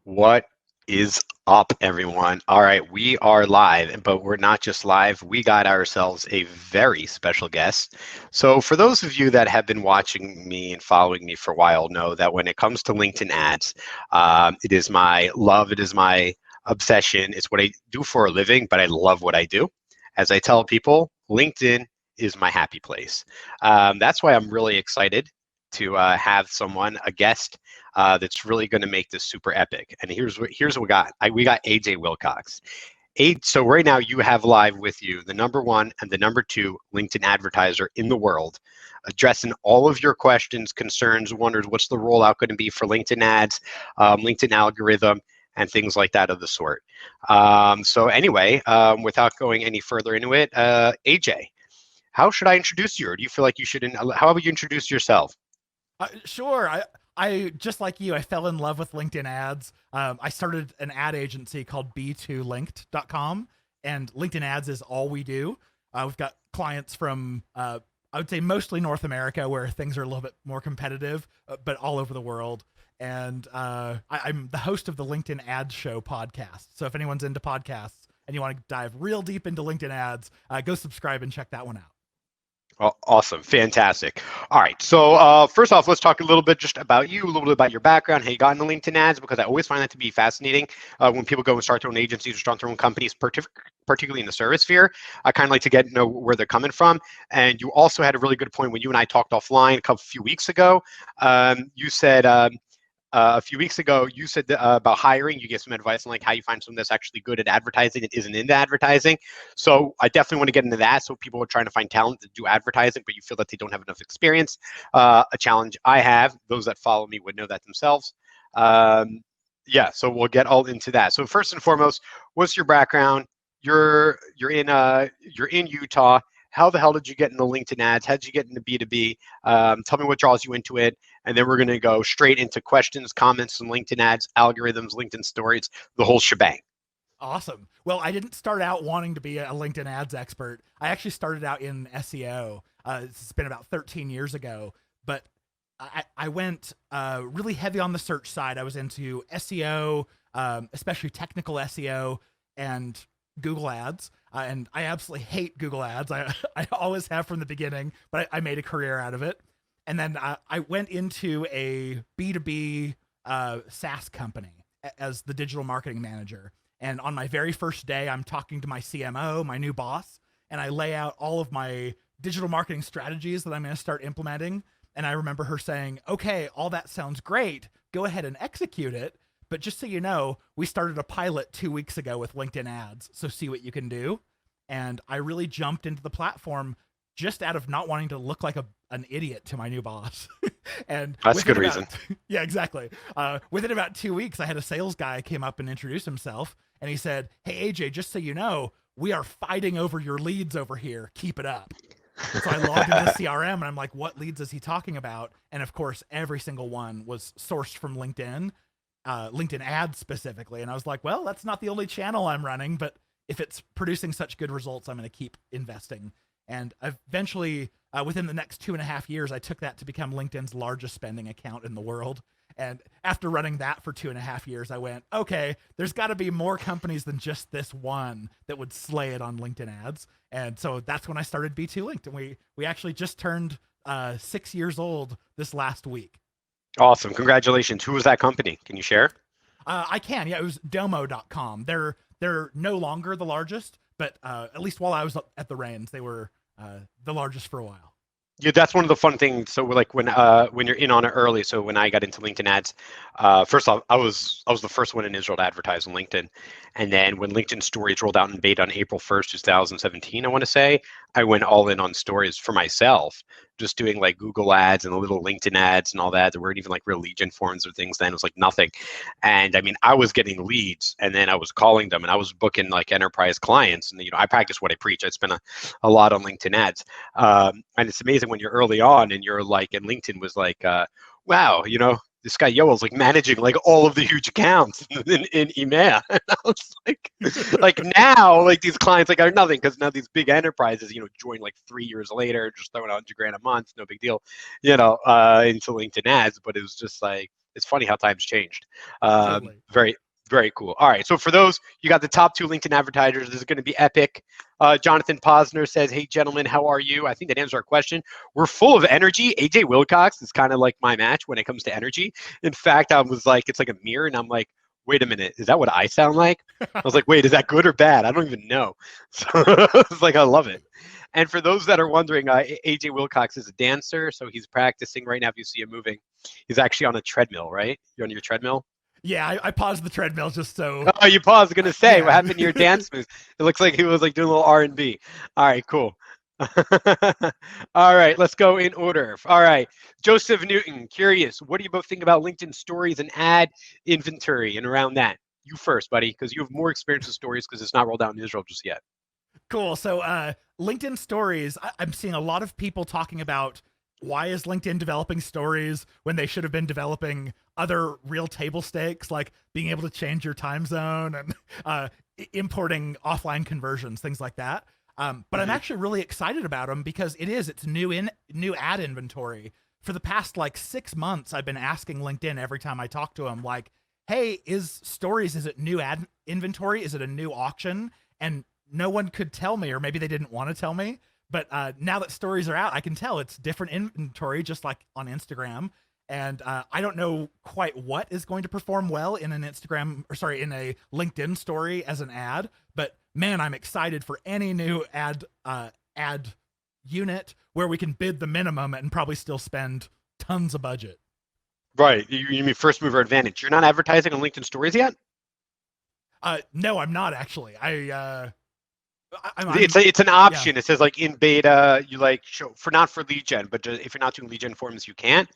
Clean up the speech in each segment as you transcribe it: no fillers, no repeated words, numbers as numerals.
What is up, everyone? All right, we are live, but we're not just live. We got ourselves a very special guest. So, for those of you that have been watching me and following me for a while, know that when it comes to LinkedIn ads, it is my love, it is my obsession. It's what I do for a living, but I love what I do. As I tell people, LinkedIn is my happy place. That's why I'm really excited to have someone, a guest that's really going to make this super epic. And here's what we got. We got AJ Wilcox. So right now you have live with you the number one and the number two LinkedIn advertiser in the world, addressing all of your questions, concerns, wonders. What's the rollout going to be for LinkedIn ads, LinkedIn algorithm, and things like that of the sort. So anyway, without going any further into it, AJ, how should I introduce you? Or do you feel like you should? How about you introduce yourself? Sure. I just like you, I fell in love with LinkedIn ads. I started an ad agency called B2Linked.com, and LinkedIn ads is all we do. We've got clients from, I would say, mostly North America, where things are a little bit more competitive, but all over the world. And I'm the host of the LinkedIn Ads Show podcast. So if anyone's into podcasts and you want to dive real deep into LinkedIn ads, go subscribe and check that one out. Awesome. Fantastic. All right. So first off, let's talk a little bit just about you, a little bit about your background, how you got into LinkedIn ads, because I always find that to be fascinating when people go and start their own agencies or start their own companies, particularly in the service sphere. I kind of like to know where they're coming from. And you also had a really good point when you and I talked offline a few weeks ago. You said a few weeks ago, you said about hiring. You gave some advice on like how you find someone that's actually good at advertising and isn't into advertising. So I definitely want to get into that. So people are trying to find talent to do advertising, but you feel that they don't have enough experience. A challenge I have. Those that follow me would know that themselves. Yeah. So we'll get all into that. So first and foremost, what's your background? You're in Utah. How the hell did you get into LinkedIn ads? How did you get into B2B? Tell me what draws you into it. And then we're going to go straight into questions, comments, and LinkedIn ads, algorithms, LinkedIn stories, the whole shebang. Awesome. Well, I didn't start out wanting to be a LinkedIn ads expert. I actually started out in SEO. It's been about 13 years ago, but I went really heavy on the search side. I was into SEO, especially technical SEO and Google ads. And I absolutely hate Google ads. I always have from the beginning, but I made a career out of it. And then I went into a B2B SaaS company as the digital marketing manager. And on my very first day, I'm talking to my CMO, my new boss, and I lay out all of my digital marketing strategies that I'm going to start implementing. And I remember her saying, okay, all that sounds great. Go ahead and execute it. But just so you know, we started a pilot 2 weeks ago with LinkedIn ads. So see what you can do. And I really jumped into the platform just out of not wanting to look like an idiot to my new boss. And That's a good reason. yeah, exactly. Within about 2 weeks, I had a sales guy came up and introduce himself. And he said, hey, AJ, just so you know, we are fighting over your leads over here. Keep it up. So I logged into the CRM and I'm like, what leads is he talking about? And of course, every single one was sourced from LinkedIn, LinkedIn ads specifically. And I was like, well, that's not the only channel I'm running, but if it's producing such good results, I'm going to keep investing. And eventually, within the next 2.5 years, I took that to become LinkedIn's largest spending account in the world. And after running that for 2.5 years, I went, okay, there's got to be more companies than just this one that would slay it on LinkedIn ads. And so that's when I started B2Linked. And we actually just turned 6 years old this last week. Awesome. Congratulations. Who was that company? Can you share? I can. Yeah, it was domo.com. They're no longer the largest, but at least while I was at the reins, they were the largest for a while. Yeah, that's one of the fun things. So like when you're in on it early. So when I got into LinkedIn ads, first off, I was the first one in Israel to advertise on LinkedIn, and then when LinkedIn Stories rolled out in beta on April 1st, 2017, I want to say, I went all in on stories for myself, just doing like Google ads and the little LinkedIn ads and all that. There weren't even like real lead gen forms or things then. It was like nothing. And I mean, I was getting leads and then I was calling them and I was booking like enterprise clients. And, I practice what I preach. I spent a lot on LinkedIn ads. And it's amazing when you're early on and you're like, and LinkedIn was like, wow, this guy Yoel's like managing like all of the huge accounts in EMEA. And I was like now, like these clients like are nothing because now these big enterprises, join like 3 years later, just throwing $100,000 a month, no big deal, into LinkedIn ads. But it was just like It's funny how times changed. Totally. Very, very cool. All right. So for those, you got the top 2 LinkedIn advertisers. This is going to be epic. Jonathan Posner says, "Hey, gentlemen, how are you?" I think that answers our question. We're full of energy. AJ Wilcox is kind of like my match when it comes to energy. In fact, I was like, it's like a mirror, and I'm like, wait a minute, is that what I sound like? I was like, wait, is that good or bad? I don't even know. So it's like, I love it. And for those that are wondering, AJ Wilcox is a dancer, so he's practicing right now. If you see him moving, he's actually on a treadmill, right? You're on your treadmill? Yeah, I paused the treadmill just so. Oh, you paused. I was gonna say, what Yeah. happened to your dance moves? It looks like he was like doing a little R&B. All right, cool. All right, let's go in order. All right, Josef Newton, curious, what do you both think about LinkedIn stories and ad inventory and around that? You first, buddy, because you have more experience with stories because it's not rolled out in Israel just yet. Cool. So, LinkedIn stories, I'm seeing a lot of people talking about why is LinkedIn developing stories when they should have been developing other real table stakes, like being able to change your time zone and importing offline conversions, things like that. But I'm actually really excited about them because it's new ad inventory. For the past like 6 months, I've been asking LinkedIn every time I talk to them, like, "Hey, is it new ad inventory? Is it a new auction?" And no one could tell me, or maybe they didn't want to tell me. But now that stories are out, I can tell it's different inventory, just like on Instagram. And I don't know quite what is going to perform well in an in a LinkedIn story as an ad. But man, I'm excited for any new ad unit where we can bid the minimum and probably still spend tons of budget. Right. You mean first mover advantage. You're not advertising on LinkedIn stories yet? No, I'm not actually. It's an option. Yeah. It says like in beta, you like show for not for lead gen, but if you're not doing lead gen forms, you can't.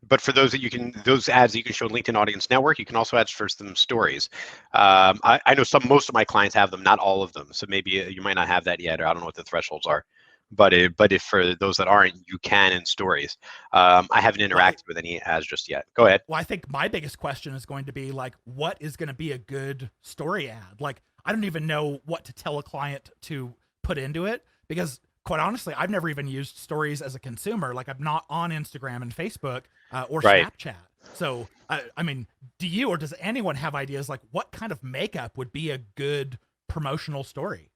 But for those those ads that you can show LinkedIn Audience Network, you can also add for some stories. I know most of my clients have them, not all of them. So maybe you might not have that yet, or I don't know what the thresholds are. But if for those that aren't, you can in stories. I haven't interacted with any ads just yet. Go ahead. Well, I think my biggest question is going to be like, what is going to be a good story ad? Like, I don't even know what to tell a client to put into it because, quite honestly, I've never even used stories as a consumer. Like, I'm not on Instagram and Facebook or Snapchat. So, I mean, do you or does anyone have ideas like what kind of makeup would be a good promotional story?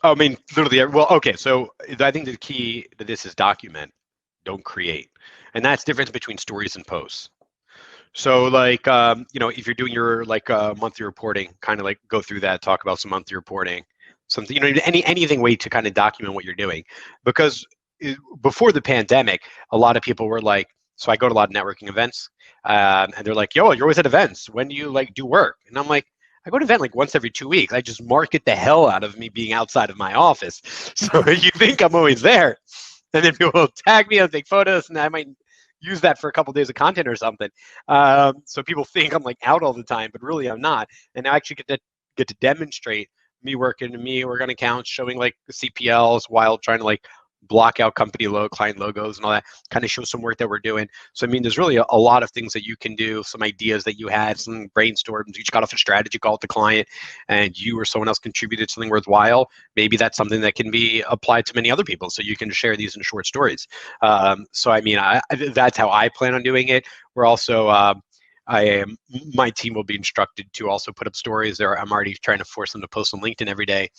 Oh, I mean, literally. Well, okay. So I think the key to this is document, don't create, and that's the difference between stories and posts. So like, if you're doing your like monthly reporting, kind of like go through that, talk about some monthly reporting, something, anything way to kind of document what you're doing. Because before the pandemic, a lot of people were like, so I go to a lot of networking events, and they're like, yo, you're always at events. When do you like do work? And I'm like, I go to an event like once every 2 weeks. I just market the hell out of me being outside of my office. So you think I'm always there. And then people will tag me and take photos, and I might use that for a couple of days of content or something. So people think I'm like out all the time, but really I'm not. And I actually get to demonstrate me working on accounts, showing like the CPLs while trying to like block out client logos and all that, kind of show some work that we're doing. So I mean, there's really a lot of things that you can do, some ideas that you had, some brainstorms, you just got off a strategy call with the client and you or someone else contributed something worthwhile. Maybe that's something that can be applied to many other people. So you can share these in short stories. So I mean, that's how I plan on doing it. We're also, my team will be instructed to also put up stories there. I'm already trying to force them to post on LinkedIn every day.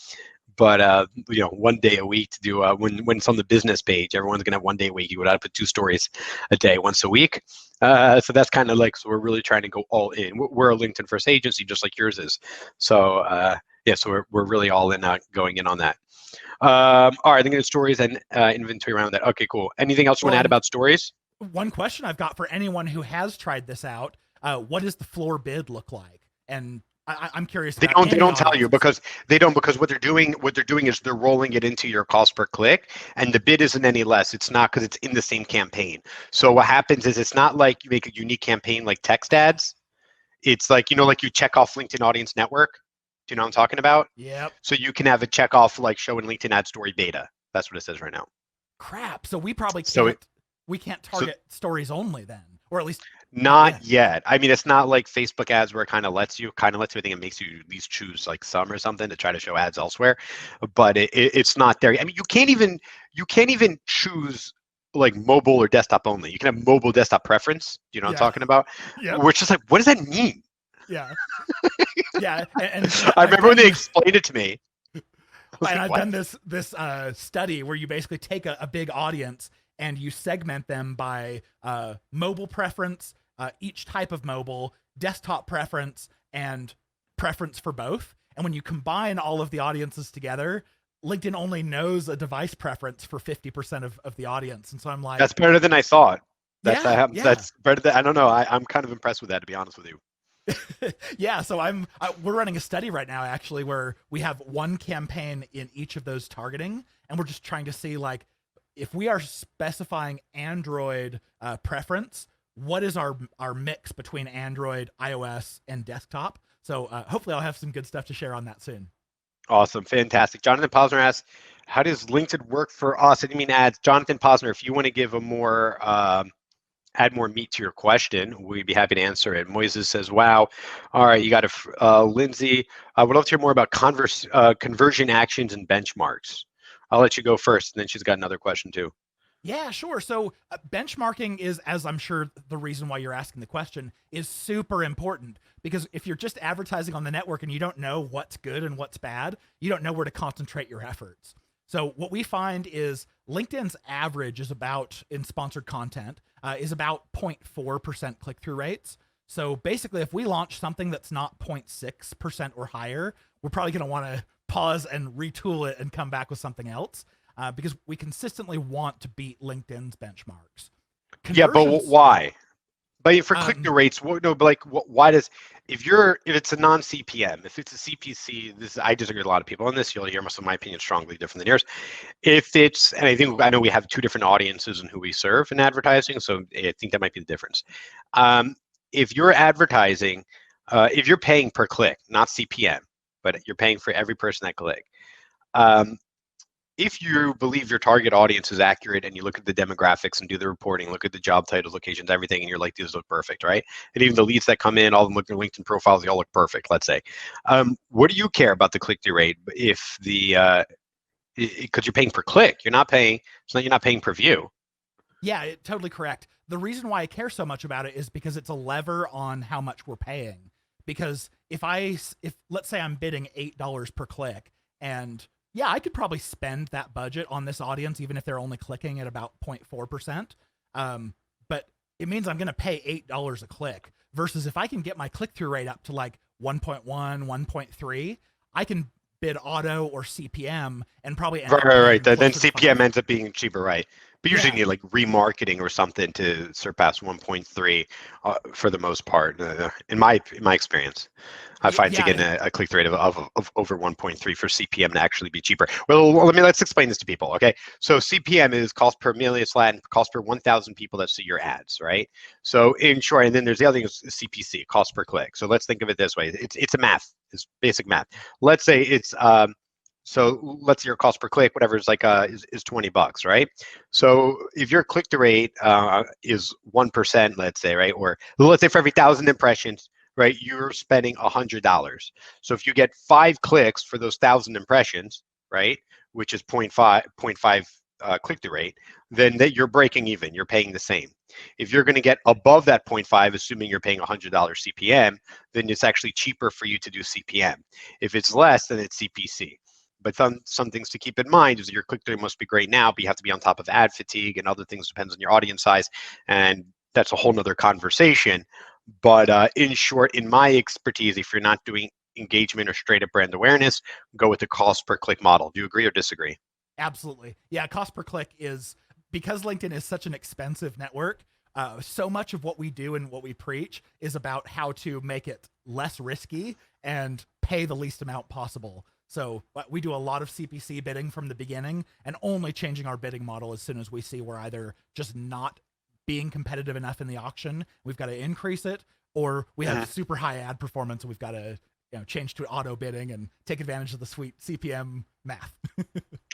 But 1 day a week to do when it's on the business page, everyone's gonna have 1 day a week. You would have to put 2 stories a day, once a week. So that's kind of like, so we're really trying to go all in. We're a LinkedIn first agency, just like yours is. So so we're really all in, going in on that. All right, I think there's stories and inventory around that. Okay, cool. Anything else you want to add about stories? One question I've got for anyone who has tried this out: what does the floor bid look like? And I'm curious. They don't tell you because what they're doing is they're rolling it into your cost per click, and the bid isn't any less. It's not, because it's in the same campaign. So what happens is it's not like you make a unique campaign like text ads. It's like, like you check off LinkedIn Audience Network. Do you know what I'm talking about? Yep. So you can have a check off like show in LinkedIn ad story beta. That's what it says right now. Crap. So we probably can't. We can't target stories only then, or at least not yet. I mean, it's not like Facebook ads where it kind of lets you, I think it makes you at least choose like some or something to try to show ads elsewhere, but it's not there. I mean, you can't even choose like mobile or desktop only. You can have mobile desktop preference. Do you know what I'm Yeah. talking about? Yep. We're just like, what does that mean? Yeah. Yeah. And I I've remember when they done explained it to me. I was and like, I've what? done this study where you basically take a big audience and you segment them by mobile preference, each type of mobile, desktop preference, and preference for both. And when you combine all of the audiences together, LinkedIn only knows a device preference for 50% of the audience. And so I'm like, That's better than I thought. yeah, yeah. That's better than I don't know. I'm kind of impressed with that, to be honest with you. Yeah, so we're running a study right now actually where we have one campaign in each of those targeting, and we're just trying to see like if we are specifying Android preference, what is our mix between Android, iOS, and desktop. So hopefully I'll have some good stuff to share on that soon. Awesome, fantastic. Jonathan Posner asks, "How does LinkedIn work for us?" I didn't mean ads. Jonathan Posner, if you want to give a more add more meat to your question, we'd be happy to answer it. Moises says, "Wow, all right, you got a Lindsay. I would love to hear more about conversion actions and benchmarks." I'll let you go first, and then she's got another question too. Yeah, sure. So benchmarking is, as I'm sure the reason why you're asking the question, is super important because if you're just advertising on the network and you don't know what's good and what's bad, you don't know where to concentrate your efforts. So what we find is LinkedIn's average is about in sponsored content is about 0.4% click-through rates. So basically, if we launch something that's not 0.6% or higher, we're probably going to want to pause and retool it and come back with something else. Because we consistently want to beat LinkedIn's benchmarks. Yeah, but why? But for click-through rates, no, but like, why does if it's a non-CPM, if it's a CPC, I disagree with a lot of people on this. You'll hear most of my opinion strongly different than yours. If it's, and I know we have two different audiences and who we serve in advertising, so I think that might be the difference. If you're advertising, if you're paying per click, not CPM, but you're paying for every person that click. If you believe your target audience is accurate and you look at the demographics and do the reporting, look at the job titles, locations, everything, and you're like, these look perfect, right? And even the leads that come in, all of them look at their LinkedIn profiles, they all look perfect, let's say. What do you care about the click-through rate if because you're paying per click, you're not paying per view. Yeah, totally correct. The reason why I care so much about it is because it's a lever on how much we're paying. Because if let's say I'm bidding $8 per click, and yeah, I could probably spend that budget on this audience, even if they're only clicking at about 0.4%. But it means I'm going to pay $8 a click versus if I can get my click-through rate up to like 1.1, 1.3, I can bid auto or CPM and probably end right. Then CPM 5. ends up being cheaper, right? But usually you need like remarketing or something to surpass 1.3 for the most part. In my experience, I find to get a click rate of over 1.3 for CPM to actually be cheaper. Well, let's explain this to people, okay? So CPM is cost per million Latin, cost per 1,000 people that see your ads, right? So in short, and then there's the other thing is CPC, cost per click. So let's think of it this way: it's a math, it's basic math. Let's say it's so let's say your cost per click, whatever, is like is $20, right? So if your click-through rate is 1%, let's say, right, or let's say for every 1,000 impressions, right, you're spending $100. So if you get 5 clicks for those 1,000 impressions, right, which is 0.5 click-through rate, then you're breaking even. You're paying the same. If you're going to get above that 0.5, assuming you're paying $100 CPM, then it's actually cheaper for you to do CPM. If it's less, then it's CPC. But some things to keep in mind is that your click-through must be great now, but you have to be on top of ad fatigue and other things, depends on your audience size. And that's a whole nother conversation. But in short, in my expertise, if you're not doing engagement or straight up brand awareness, go with the cost per click model. Do you agree or disagree? Absolutely. Yeah, cost per click is, because LinkedIn is such an expensive network, so much of what we do and what we preach is about how to make it less risky and pay the least amount possible. So we do a lot of CPC bidding from the beginning and only changing our bidding model as soon as we see we're either just not being competitive enough in the auction, we've got to increase it, or we have super high ad performance and we've got to change to auto bidding and take advantage of the sweet CPM math.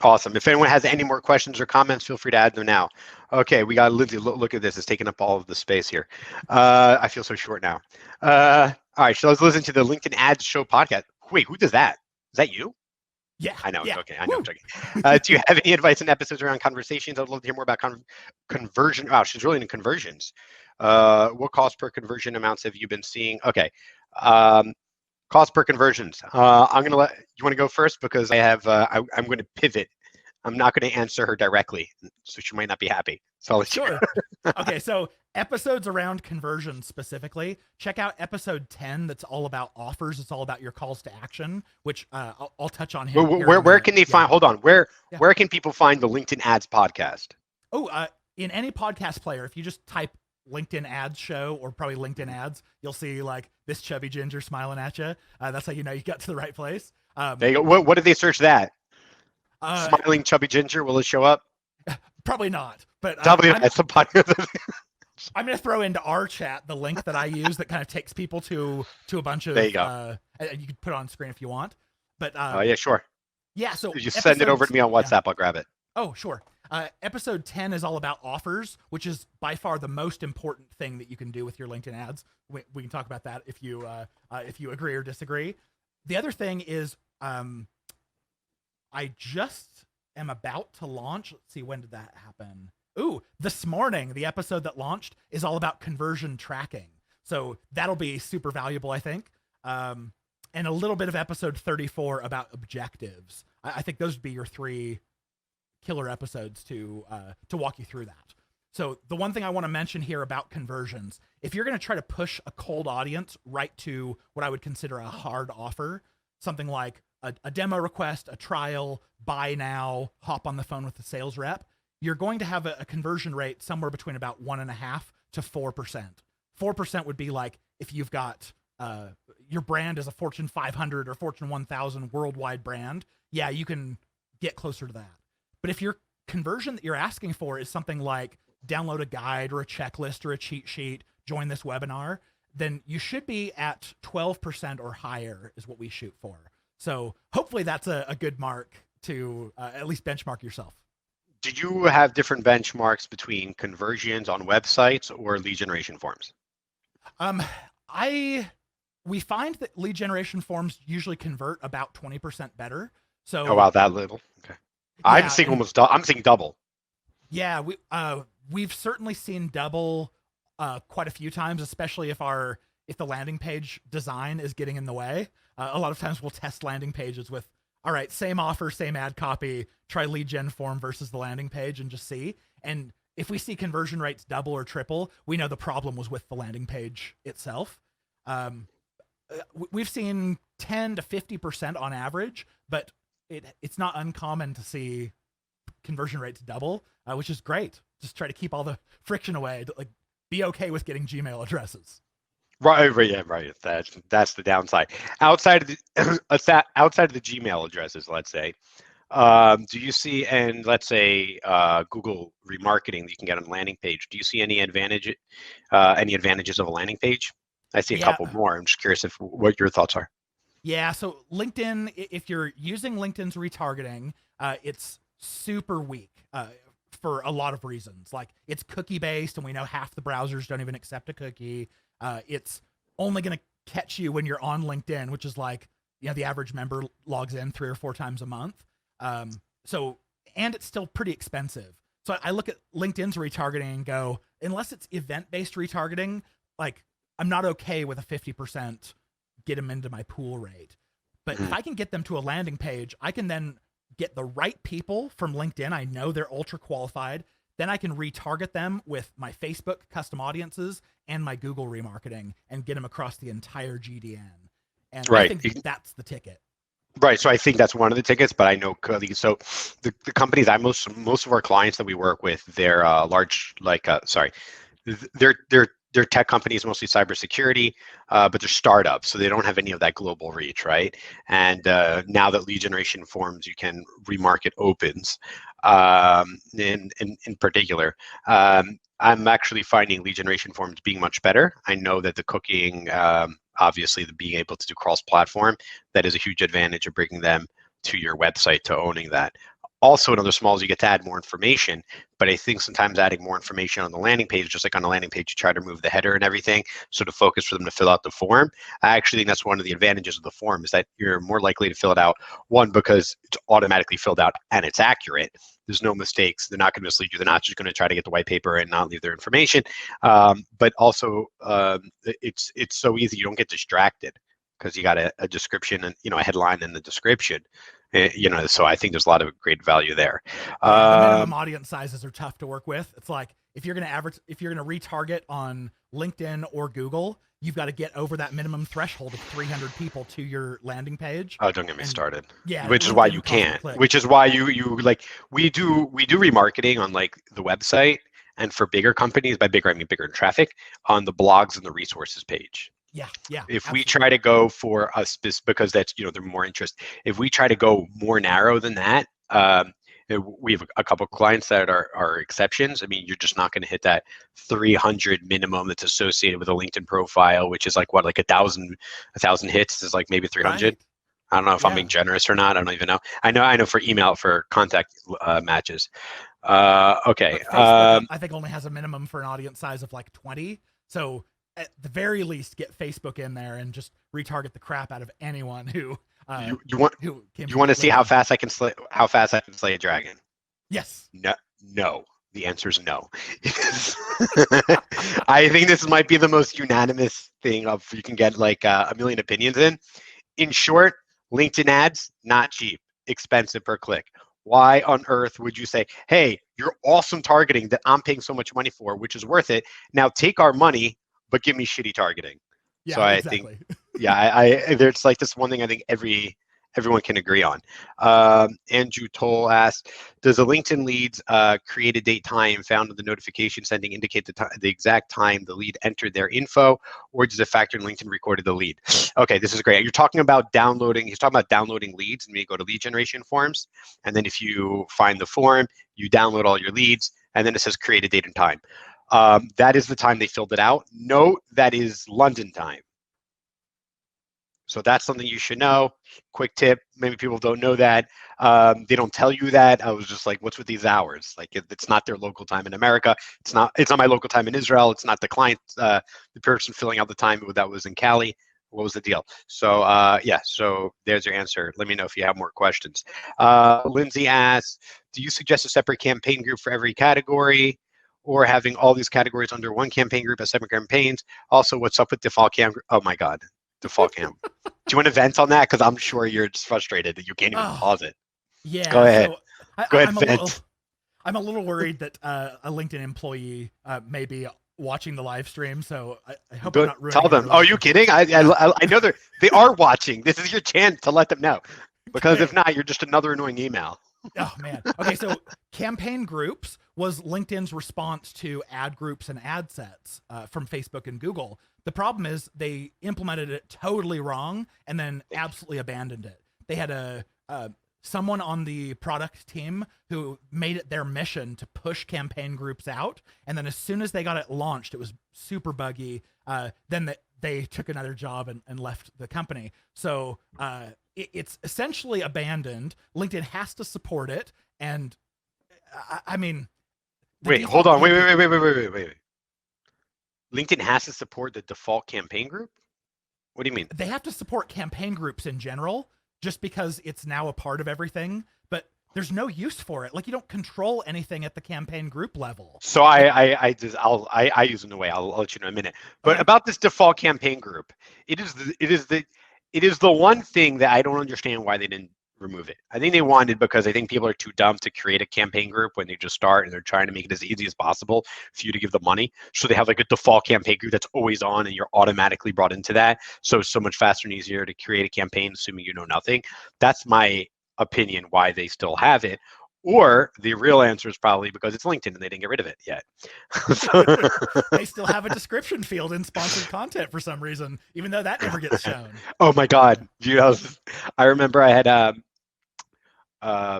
Awesome. If anyone has any more questions or comments, feel free to add them now. Okay, we got Lindsay. Look at this. It's taking up all of the space here. I feel so short now. All right, so let's listen to the LinkedIn Ads Show podcast. Wait, who does that? Is that you? Yeah. I know, I'm Yeah. joking. I know, I'm joking. Do you have any advice on episodes around conversations? I'd love to hear more about conversion. Wow, she's really into conversions. What cost per conversion amounts have you been seeing? Okay. Um, Cost per conversions. I'm gonna let you want to go first because I have. I'm going to pivot. I'm not going to answer her directly, so she might not be happy. So I'll let you Sure. Okay, so episodes around conversion specifically, check out episode 10. That's all about offers. It's all about your calls to action, which I'll touch on here. Where can they find? Hold on. Where Yeah. where can people find the LinkedIn Ads podcast? Oh, in any podcast player, if you just type LinkedIn Ads show or probably LinkedIn Ads, you'll see like this chubby ginger smiling at you. That's how you know you got to the right place. There you go. What did they search that? Uh, Smiling chubby ginger. Will it show up? Probably not. But That's a podcast. I'm going to throw into our chat the link that I use that kind of takes people to a bunch of. There you go. And you can put it on screen if you want. But yeah, sure. yeah, so If you send it over to me on WhatsApp, I'll grab it. Oh, sure. Episode 10 is all about offers, which is by far the most important thing that you can do with your LinkedIn ads. We can talk about that if you agree or disagree. The other thing is I just am about to launch. Let's see, when did that happen? Ooh, this morning, the episode that launched is all about conversion tracking. So that'll be super valuable, I think. And a little bit of episode 34 about objectives. I think those would be your 3 killer episodes to walk you through that. So the one thing I want to mention here about conversions, if you're going to try to push a cold audience right to what I would consider a hard offer, something like a demo request, a trial, buy now, hop on the phone with the sales rep, you're going to have a conversion rate somewhere between about 1.5% to 4%. 4% would be like if you've got your brand is a Fortune 500 or Fortune 1000 worldwide brand. Yeah, you can get closer to that. But if your conversion that you're asking for is something like download a guide or a checklist or a cheat sheet, join this webinar, then you should be at 12% or higher is what we shoot for. So hopefully that's a good mark to at least benchmark yourself. Did you have different benchmarks between conversions on websites or lead generation forms? We find that lead generation forms usually convert about 20% better. So oh wow, that little. Okay. I'm seeing I'm seeing double. Yeah, we've certainly seen double quite a few times, especially if the landing page design is getting in the way. A lot of times we'll test landing pages with, all right, same offer, same ad copy, try lead gen form versus the landing page and just see. And if we see conversion rates double or triple, we know the problem was with the landing page itself. We've seen 10 to 50% on average, but it's not uncommon to see conversion rates double, which is great. Just try to keep all the friction away. Like, be okay with getting Gmail addresses. Right. Yeah. Right. That's the downside. Outside of the Gmail addresses, let's say, do you see, and let's say Google remarketing that you can get on a landing page? Do you see any advantages of a landing page? I see a couple more. I'm just curious what your thoughts are. Yeah. So LinkedIn, if you're using LinkedIn's retargeting, it's super weak for a lot of reasons. Like, it's cookie based, and we know half the browsers don't even accept a cookie. It's only going to catch you when you're on LinkedIn, which is like, the average member logs in 3 or 4 times a month. And it's still pretty expensive. So I look at LinkedIn's retargeting and go, unless it's event-based retargeting, like, I'm not okay with a 50% get them into my pool rate. But if I can get them to a landing page, I can then get the right people from LinkedIn. I know they're ultra qualified. Then I can retarget them with my Facebook custom audiences and my Google remarketing and get them across the entire GDN. And I think that's the ticket. Right. So I think that's one of the tickets, but I know, so the companies most of our clients that we work with, they're large, they're tech companies, mostly cybersecurity, but they're startups, so they don't have any of that global reach, right? And now that lead generation forms, you can remarket opens. In particular, I'm actually finding lead generation forms being much better. I know that the cooking, obviously, the being able to do cross-platform, that is a huge advantage of bringing them to your website, to owning that. Also, another small is you get to add more information, but I think sometimes adding more information on the landing page, just like on the landing page, you try to remove the header and everything, so the focus for them to fill out the form. I actually think that's one of the advantages of the form is that you're more likely to fill it out, one, because it's automatically filled out and it's accurate. There's no mistakes. They're not going to mislead you. They're not just going to try to get the white paper and not leave their information. But also, it's so easy. You don't get distracted because you got a description and a headline in the description. So I think there's a lot of great value there. Yeah, the minimum audience sizes are tough to work with. It's like if you're going to retarget on LinkedIn or Google, you've got to get over that minimum threshold of 300 people to your landing page. Oh, don't get me started. Yeah, which is why you can't. Which is why you like we do remarketing on like the website, and for bigger companies, by bigger I mean bigger in traffic, on the blogs and the resources page. Yeah. If we try to go for a because that's they're more interest. If we try to go more narrow than that, we have a couple of clients that are exceptions. I mean, you're just not going to hit that 300 minimum that's associated with a LinkedIn profile, which is like what, like 1,000 hits is like maybe 300. Right. I don't know if I'm being generous or not. I don't even know. I know for email for contact matches. Okay. Facebook, I think only has a minimum for an audience size of like 20. So at the very least, get Facebook in there and just retarget the crap out of anyone who. You want to see how fast I can slay a dragon? Yes. No. The answer is no. I think this might be the most unanimous thing of you can get like a million opinions in. In short, LinkedIn ads, not cheap, expensive per click. Why on earth would you say, hey, you're awesome targeting that I'm paying so much money for, which is worth it. Now take our money, but give me shitty targeting. Yeah, so I exactly. think, I there's like this one thing I think everyone can agree on. Andrew Tull asked, does the LinkedIn leads create a date time found in the notification sending indicate the exact time the lead entered their info, or does it factor in LinkedIn recorded the lead? Okay, this is great. You're talking about downloading, he's talking about downloading leads, and you go to lead generation forms, and then if you find the form, you download all your leads, and then it says create a date and time. That is the time they filled it out. Note that is London time. So that's something you should know. Quick tip, maybe people don't know that. They don't tell you that. I was just like, what's with these hours? Like it's not their local time in America. It's not my local time in Israel. It's not the client, the person filling out the time that was in Cali. What was the deal? So so there's your answer. Let me know if you have more questions. Lindsay asks, do you suggest a separate campaign group for every category, or having all these categories under one campaign group as separate campaigns? Also, what's up with default cam? Oh my God. Default cam. Do you want to vent on that? Because I'm sure you're just frustrated that you can't even pause it. Yeah. Go ahead. So Go ahead, vent. I'm a little worried that a LinkedIn employee may be watching the live stream, so I hope I'm not ruining. Tell them. Oh, are you kidding? I know they are watching. This is your chance to let them know. Because if not, you're just another annoying email. Oh man. Okay, so campaign groups was LinkedIn's response to ad groups and ad sets from Facebook and Google. The problem is they implemented it totally wrong and then absolutely abandoned it. They had someone on the product team who made it their mission to push campaign groups out, and then as soon as they got it launched, it was super buggy. Then they took another job and left the company. So it's essentially abandoned. LinkedIn has to support it, and I mean, wait, hold on, wait. LinkedIn has to support the default campaign group? What do you mean? They have to support campaign groups in general, just because it's now a part of everything, but there's no use for it. Like, you don't control anything at the campaign group level. So I use it in a way. I'll let you know in a minute. But about this default campaign group, it is the one thing that I don't understand why they didn't remove it. I think they wanted, because I think people are too dumb to create a campaign group when they just start, and they're trying to make it as easy as possible for you to give the money. So they have like a default campaign group that's always on, and you're automatically brought into that. So it's so much faster and easier to create a campaign, assuming you know nothing. That's my opinion why they still have it. Or the real answer is probably because it's LinkedIn and they didn't get rid of it yet. They still have a description field in sponsored content for some reason, even though that never gets shown. Oh my God. I remember I had,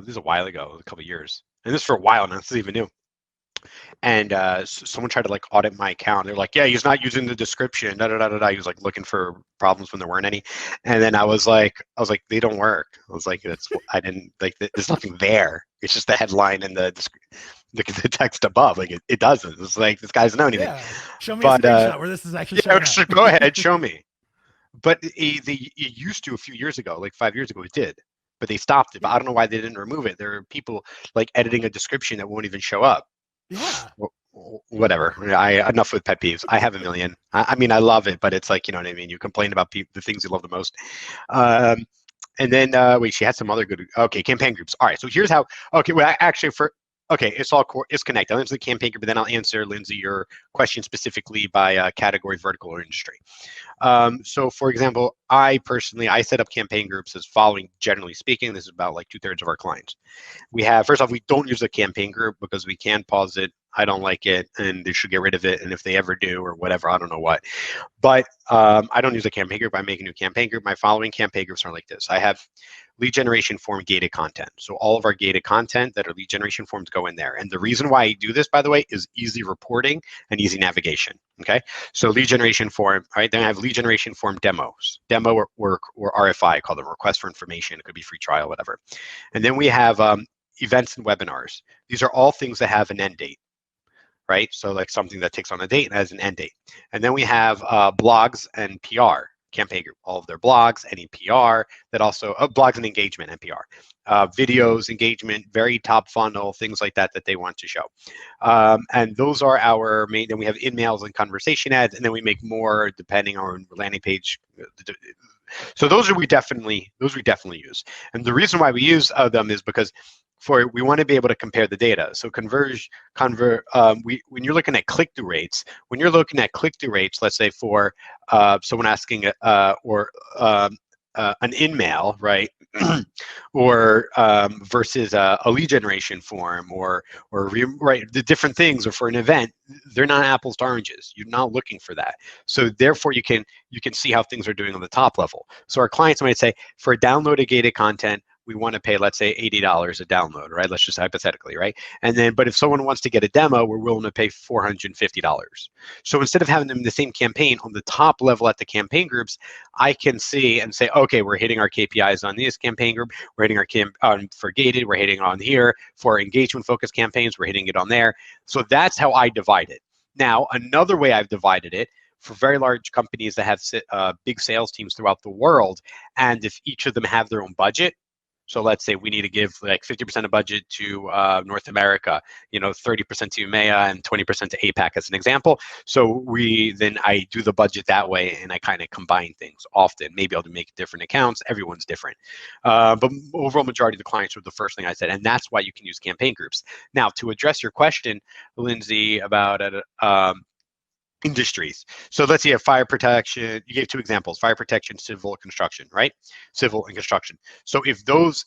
this is a while ago, a couple of years, and this is for a while now, this is even new. And someone tried to like audit my account. They're like, yeah, he's not using the description. Da da da da da. He was like looking for problems when there weren't any. And then I was like, they don't work. I was like, I didn't like. There's nothing there. It's just the headline and the text above. Like it doesn't. It's like this guy doesn't know anything. Yeah. Show me But a screenshot where this is actually showing up. go ahead, show me. But it used to a few years ago, like 5 years ago, it did. But they stopped it. But I don't know why they didn't remove it. There are people like editing a description that won't even show up. Yeah. Whatever. Enough with pet peeves. I have a million. I mean, I love it, but it's like, you know what I mean? You complain about the things you love the most. And then, wait, she had some other good, okay, campaign groups. All right, so here's how, okay, well, actually, okay, it's connected. I'll answer the campaign group, but then I'll answer, Lindsay, your question specifically by category, vertical, or industry. So for example, I set up campaign groups as following, generally speaking. This is about like 2/3 of our clients. We have, first off, we don't use a campaign group because we can pause it. I don't like it, and they should get rid of it. And if they ever do, or whatever, I don't know what. But I don't use a campaign group. I make a new campaign group. My following campaign groups are like this. I have lead generation form gated content. So all of our gated content that are lead generation forms go in there. And the reason why I do this, by the way, is easy reporting and easy navigation. Okay. So lead generation form, right? Then I have lead generation form demos, or RFI, call them request for information. It could be free trial, whatever. And then we have events and webinars. These are all things that have an end date. Right? So like something that takes on a date and has an end date. And then we have blogs and PR campaign group, all of their blogs, any PR that also, blogs and engagement and PR. Videos, engagement, very top funnel, things like that they want to show. And those are our main, then we have emails and conversation ads, and then we make more depending on landing page. So those we definitely use. And the reason why we use them is because we want to be able to compare the data. So when you're looking at click-through rates, let's say for someone asking or an in-mail, right, or versus a lead generation form, or right, the different things, or for an event, they're not apples to oranges. You're not looking for that. So therefore, you can see how things are doing on the top level. So our clients might say, for downloaded gated content, we want to pay, let's say, $80 a download, right? Let's just hypothetically, right? And then, but if someone wants to get a demo, we're willing to pay $450. So instead of having them in the same campaign on the top level at the campaign groups, I can see and say, okay, we're hitting our KPIs on this campaign group. We're hitting our for gated. We're hitting on here. For engagement focused campaigns, we're hitting it on there. So that's how I divide it. Now, another way I've divided it, for very large companies that have big sales teams throughout the world, and if each of them have their own budget, so let's say we need to give like 50% of budget to North America, 30% to EMEA and 20% to APAC as an example. So I do the budget that way, and I kind of combine things often. Maybe I'll make different accounts. Everyone's different. But overall majority of the clients are the first thing I said, and that's why you can use campaign groups. Now, to address your question, Lindsay, about industries. So let's say you have fire protection. You gave two examples: fire protection, civil, construction, right? Civil and construction. So if those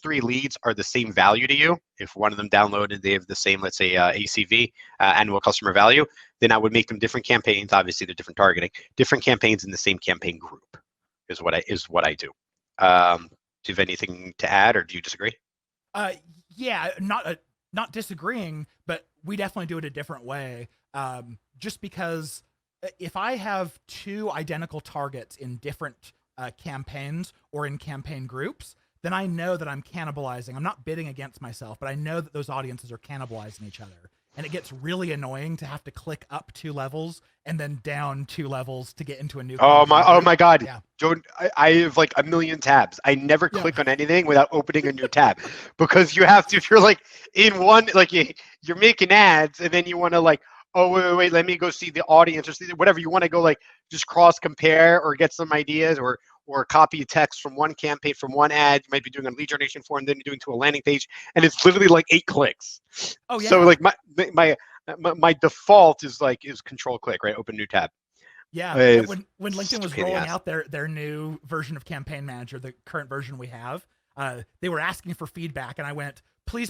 three leads are the same value to you, if one of them downloaded, they have the same, let's say, ACV, annual customer value, then I would make them different campaigns. Obviously, they're different targeting, different campaigns in the same campaign group is what I do. Do you have anything to add, or do you disagree? Yeah, not disagreeing, but we definitely do it a different way. Just because if I have two identical targets in different campaigns or in campaign groups, then I know that I'm cannibalizing. I'm not bidding against myself, but I know that those audiences are cannibalizing each other. And it gets really annoying to have to click up 2 levels and then down 2 levels to get into a new. Oh my God, yeah. Jordan! I have like a million tabs. I never click on anything without opening a new tab, because you have to. If you're like in one, like you're making ads, and then you want to like, oh wait, let me go see the audience or see whatever you want to go, like just cross compare or get some ideas, or copy text from one campaign, from one ad. You might be doing a lead generation form, then you're doing to a landing page, and it's literally like 8 clicks. Oh yeah. So like my default is control click, right? Open new tab. Yeah. When LinkedIn was rolling out their new version of Campaign Manager, the current version we have, they were asking for feedback, and I went, please,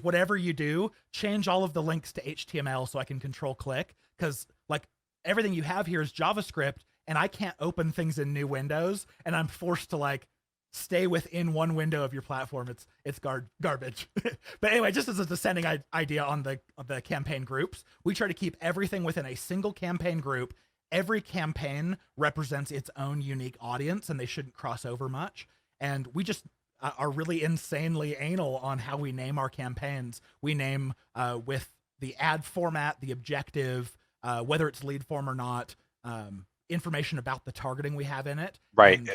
whatever you do, change all of the links to HTML so I can control click, because like everything you have here is JavaScript, and I can't open things in new windows, and I'm forced to like stay within one window of your platform, it's garbage. But anyway, just as a descending idea on the campaign groups, we try to keep everything within a single campaign group. Every campaign represents its own unique audience, and they shouldn't cross over much. And we just are really insanely anal on how we name our campaigns. We name with the ad format, the objective, whether it's lead form or not, information about the targeting we have in it. Right. And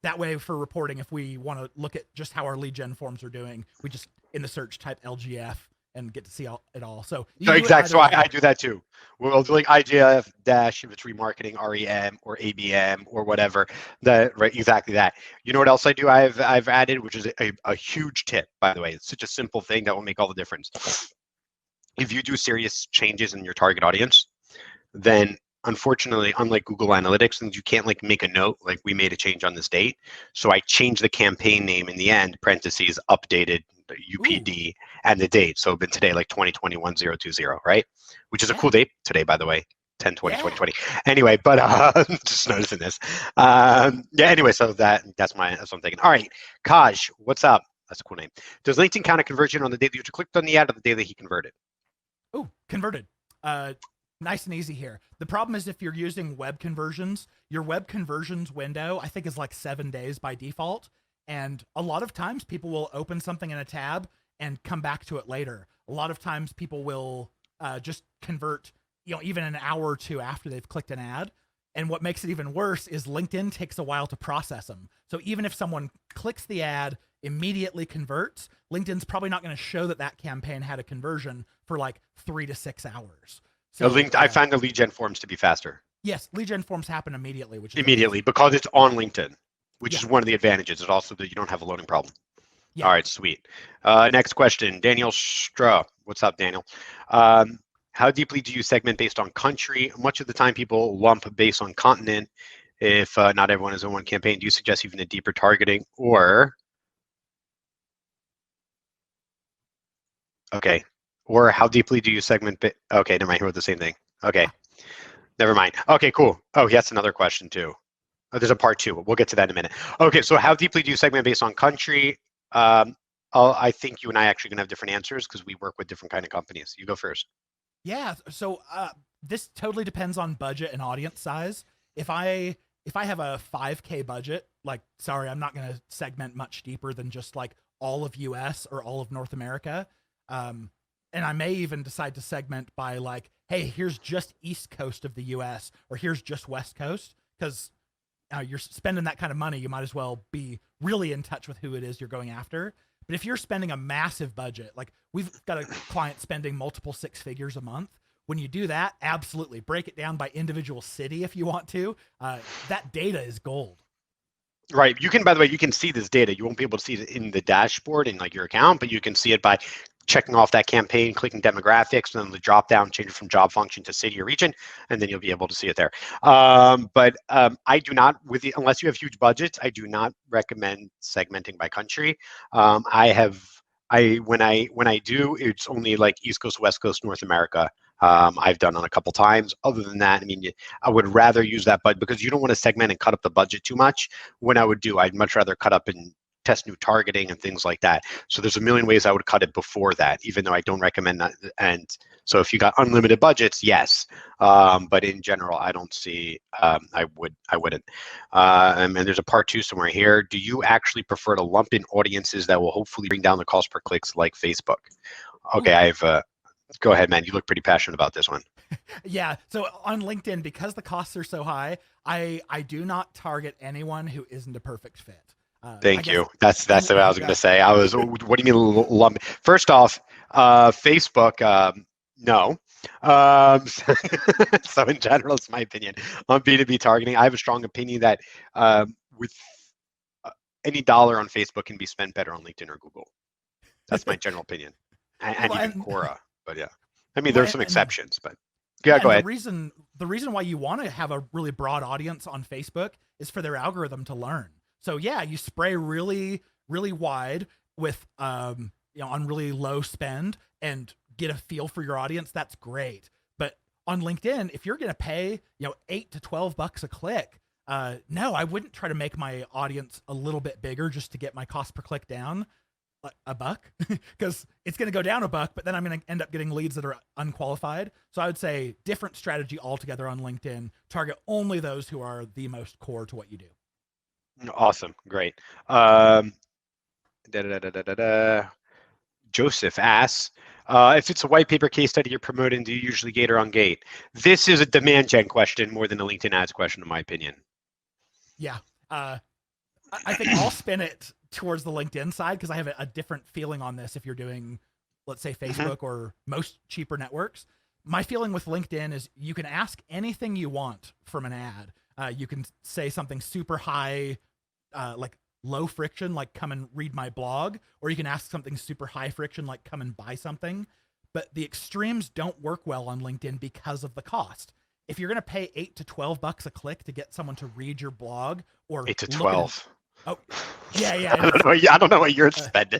that way, for reporting, if we want to look at just how our lead gen forms are doing, we just in the search type LGF and get to see it all. So exactly. So I do that too. We'll do like IGF dash if it's remarketing, REM or ABM or whatever. That right, exactly that. You know what else I do? I've added, which is a huge tip, by the way. It's such a simple thing that will make all the difference. If you do serious changes in your target audience, then unfortunately, unlike Google Analytics, you can't like make a note like we made a change on this date. So I changed the campaign name in the end, parentheses, updated UPD and the date. So it's been today, like 2021-020, right? Which is a cool date today, by the way. 10/20/2020. Anyway, but just noticing this. Anyway, so that's what I'm thinking. All right, Kaj, what's up? That's a cool name. Does LinkedIn count a conversion on the day that you clicked on the ad or the day that he converted? Oh, converted. Nice and easy here. The problem is if you're using web conversions, your web conversions window, I think, is like 7 days by default. And a lot of times people will open something in a tab and come back to it later. A lot of times people will just convert, even an hour or two after they've clicked an ad. And what makes it even worse is LinkedIn takes a while to process them. So even if someone clicks the ad, immediately converts, LinkedIn's probably not going to show that campaign had a conversion for like 3 to 6 hours. So I find the lead gen forms to be faster. Yes, lead gen forms happen immediately, which is immediately because it's on LinkedIn, which is one of the advantages. It's also that you don't have a loading problem. All right, sweet. Next question, Daniel Stroh. What's up, Daniel? How deeply do you segment based on country? Much of the time people lump based on continent. If not everyone is in one campaign, do you suggest even a deeper targeting or how deeply do you segment? Okay, never mind. He wrote the same thing. Okay, never mind. Okay, cool. Oh, he has another question too. Oh, there's a part 2. We'll get to that in a minute. Okay, so how deeply do you segment based on country? I think you and I actually gonna have different answers because we work with different kind of companies. You go first. Yeah. So this totally depends on budget and audience size. If I have a 5K budget, like, sorry, I'm not gonna segment much deeper than just like all of US or all of North America. And I may even decide to segment by like, hey, here's just East Coast of the US or here's just West Coast, because you're spending that kind of money, you might as well be really in touch with who it is you're going after. But if you're spending a massive budget, like we've got a client spending multiple 6 figures a month, when you do that, absolutely break it down by individual city if you want to. That data is gold. Right. You can, by the way, you can see this data. You won't be able to see it in the dashboard in like your account, but you can see it by checking off that campaign, clicking demographics, and then the drop down, change it from job function to city or region, and then you'll be able to see it there. But I do not, unless you have huge budgets, I do not recommend segmenting by country. When I do, it's only like East Coast, West Coast, North America. I've done on a couple times. Other than that, I mean, I would rather use that, but because you don't want to segment and cut up the budget too much. When I'd much rather cut up and test new targeting and things like that. So there's a million ways I would cut it before that, even though I don't recommend that. And so if you got unlimited budgets, yes. But in general, I don't see, I wouldn't. And there's a part 2 somewhere here. Do you actually prefer to lump in audiences that will hopefully bring down the cost per clicks like Facebook? Okay, go ahead, man. You look pretty passionate about this one. Yeah. So on LinkedIn, because the costs are so high, I do not target anyone who isn't a perfect fit. Thank you. That's what I was going to say. What do you mean lump? First off, Facebook, no. So in general, it's my opinion on B2B targeting. I have a strong opinion that with any dollar on Facebook can be spent better on LinkedIn or Google. That's my general opinion. And even Quora, but yeah. I mean, there's some exceptions, but yeah, go ahead. The reason why you want to have a really broad audience on Facebook is for their algorithm to learn. So yeah, you spray really, really wide with, on really low spend and get a feel for your audience. That's great. But on LinkedIn, if you're going to pay, $8 to $12 a click, No, I wouldn't try to make my audience a little bit bigger just to get my cost per click down a buck, because it's going to go down a buck, but then I'm going to end up getting leads that are unqualified. So I would say different strategy altogether on LinkedIn. Target only those who are the most core to what you do. Awesome, great. Joseph asks, if it's a white paper case study you're promoting, do you usually gate or ungate? This is a demand gen question more than a LinkedIn ads question, in my opinion. Yeah. I think I'll spin it towards the LinkedIn side because I have a different feeling on this if you're doing, let's say, Facebook or most cheaper networks. My feeling with LinkedIn is you can ask anything you want from an ad. You can say something super high, like low friction, like come and read my blog, or you can ask something super high friction, like come and buy something. But the extremes don't work well on LinkedIn because of the cost. If you're going to pay $8 to $12 a click to get someone to read your blog, or 8 to 12. Oh, yeah. I don't know what you're spending.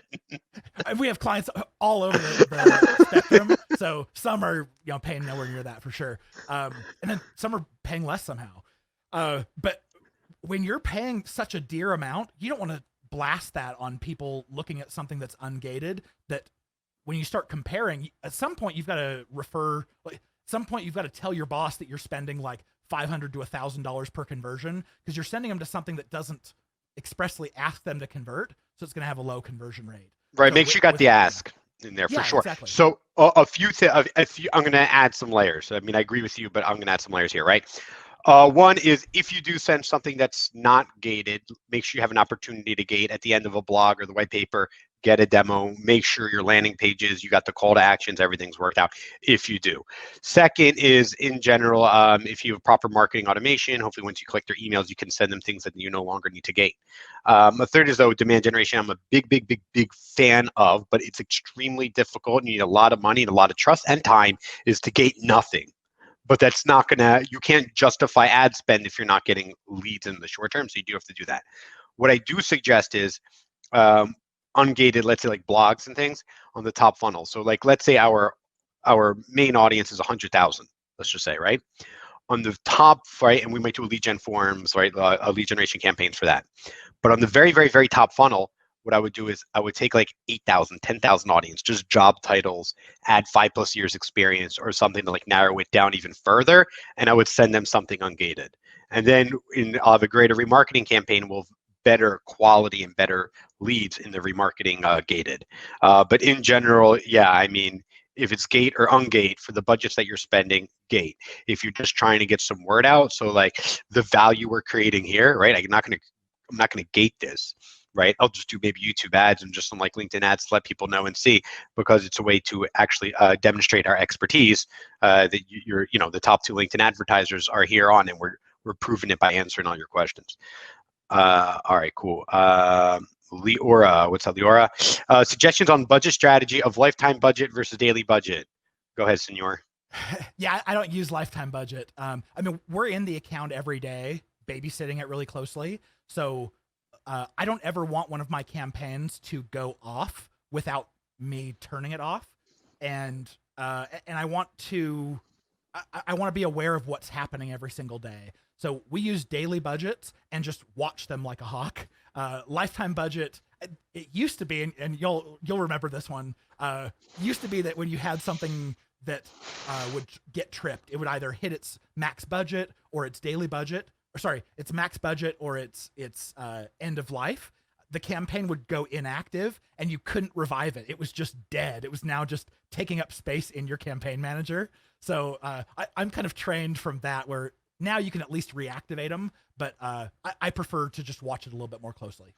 We have clients all over the spectrum, so some are paying nowhere near that for sure, and then some are paying less somehow. But when you're paying such a dear amount, you don't want to blast that on people looking at something that's ungated. That when you start comparing, at some point you've got to some point you've got to tell your boss that you're spending like $500 to $1,000 per conversion because you're sending them to something that doesn't expressly ask them to convert, so it's going to have a low conversion rate. Right, so make sure you got the ask in there for sure. Exactly. So I'm going to add some layers. I mean, I agree with you, but I'm going to add some layers here, right? One is if you do send something that's not gated, make sure you have an opportunity to gate at the end of a blog or the white paper, get a demo, make sure your landing pages, you got the call to actions, everything's worked out if you do. Second is in general, if you have proper marketing automation, hopefully once you collect their emails, you can send them things that you no longer need to gate. A third is though demand generation. I'm a big fan of, but it's extremely difficult. You need a lot of money and a lot of trust and time is to gate nothing. But that's not you can't justify ad spend if you're not getting leads in the short term. So you do have to do that. What I do suggest is ungated, let's say like blogs and things on the top funnel. So like, let's say our main audience is 100,000, let's just say, right? On the top, right, and we might do a lead gen forms, right, a lead generation campaigns for that. But on the very top funnel, what I would do is I would take like 8,000, 10,000 audience, just job titles, add 5+ years experience or something to like narrow it down even further. And I would send them something ungated. And then I'll have a greater remarketing campaign will better quality and better leads in the remarketing gated. But in general, yeah, I mean, if it's gate or ungate for the budgets that you're spending, gate. If you're just trying to get some word out, so like the value we're creating here, right? I'm not gonna gate this. Right, I'll just do maybe YouTube ads and just some like LinkedIn ads to let people know and see, because it's a way to actually demonstrate our expertise that you're, the top 2 LinkedIn advertisers are here on, and we're proving it by answering all your questions. All right, cool. Leora, what's up, Leora? Suggestions on budget strategy of lifetime budget versus daily budget. Go ahead, Senor. Yeah, I don't use lifetime budget. I mean, we're in the account every day, babysitting it really closely, so. I don't ever want one of my campaigns to go off without me turning it off, and I want to be aware of what's happening every single day. So we use daily budgets and just watch them like a hawk. Lifetime budget, it used to be, and you'll remember this one. Used to be that when you had something that would get tripped, it would either hit its max budget or its daily budget. Sorry, it's max budget or it's end of life. The campaign would go inactive and you couldn't revive it. It was just dead. It was now just taking up space in your campaign manager. So I'm kind of trained from that, where now you can at least reactivate them, but I prefer to just watch it a little bit more closely.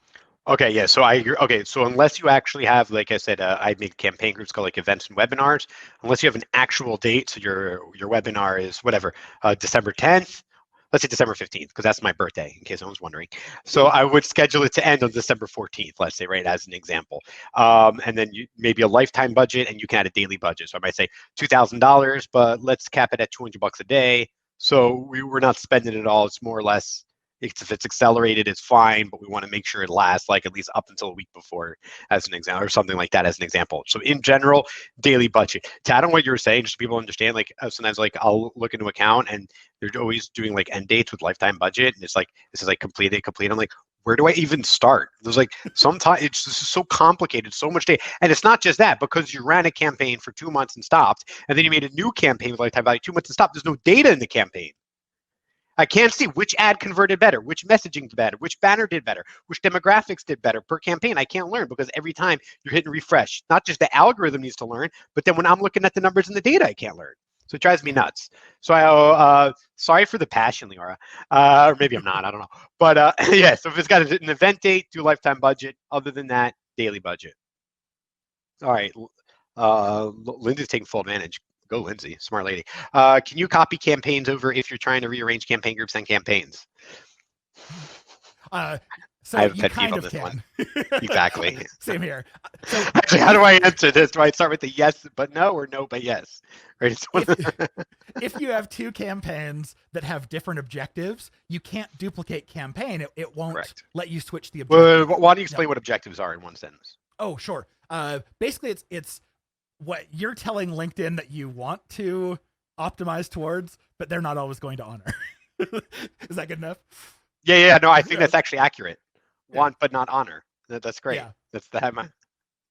Okay, yeah, so I agree. Okay, so unless you actually have, like I said, I make campaign groups called like events and webinars. Unless you have an actual date, so your webinar is whatever, December 10th, let's say December 15th, because that's my birthday, in case anyone's wondering. So I would schedule it to end on December 14th, let's say, right, as an example. And then maybe a lifetime budget, and you can add a daily budget. So I might say $2,000, but let's cap it at $200 a day. So we're not spending it all. It's more or less If it's accelerated, it's fine, but we want to make sure it lasts like at least up until a week before, as an example, or something like that as an example. So in general, daily budget. To add on what you were saying, just so people understand, like sometimes like I'll look into account and they're always doing like end dates with lifetime budget, and it's like this is like completed. I'm like, where do I even start? There's like sometimes it's just so complicated, so much data. And it's not just that, because you ran a campaign for 2 months and stopped, and then you made a new campaign with lifetime value 2 months and stopped. There's no data in the campaign. I can't see which ad converted better, which messaging did better, which banner did better, which demographics did better per campaign. I can't learn because every time you're hitting refresh, not just the algorithm needs to learn, but then when I'm looking at the numbers in the data, I can't learn. So it drives me nuts. So sorry for the passion, Leora. Or maybe I'm not, I don't know. But yeah, so if it's got an event date, do lifetime budget. Other than that, daily budget. All right. Lindsay's taking full advantage. Go, Lindsay. Smart lady. Can you copy campaigns over if you're trying to rearrange campaign groups and campaigns? So I have a you pet peeve kind on of this can. one. Exactly. Same here. So actually, how do I answer this? Do I start with the yes but no, or no but yes? Right. If you have two campaigns that have different objectives, you can't duplicate campaign. It won't Correct. let you switch the objective. Well, why don't you explain what objectives are in one sentence? Oh, sure. Basically, it's what you're telling LinkedIn that you want to optimize towards, but they're not always going to honor. Is that good enough? Yeah. No, I think that's actually accurate. Yeah. Want but not honor. That's great. Yeah. That's the headline.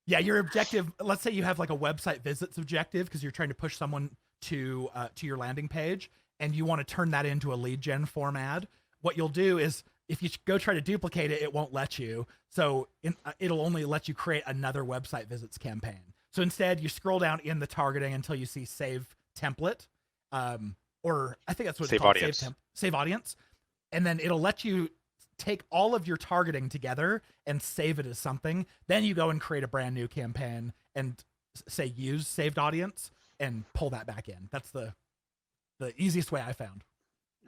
Yeah, your objective. Let's say you have like a website visits objective because you're trying to push someone to your landing page, and you want to turn that into a lead gen form ad. What you'll do is, if you go try to duplicate it, it won't let you. So it'll only let you create another website visits campaign. So instead, you scroll down in the targeting until you see save template, or I think that's what it's called, audience. Save audience, and then it'll let you take all of your targeting together and save it as something. Then you go and create a brand new campaign and say use saved audience and pull that back in. That's the easiest way I found.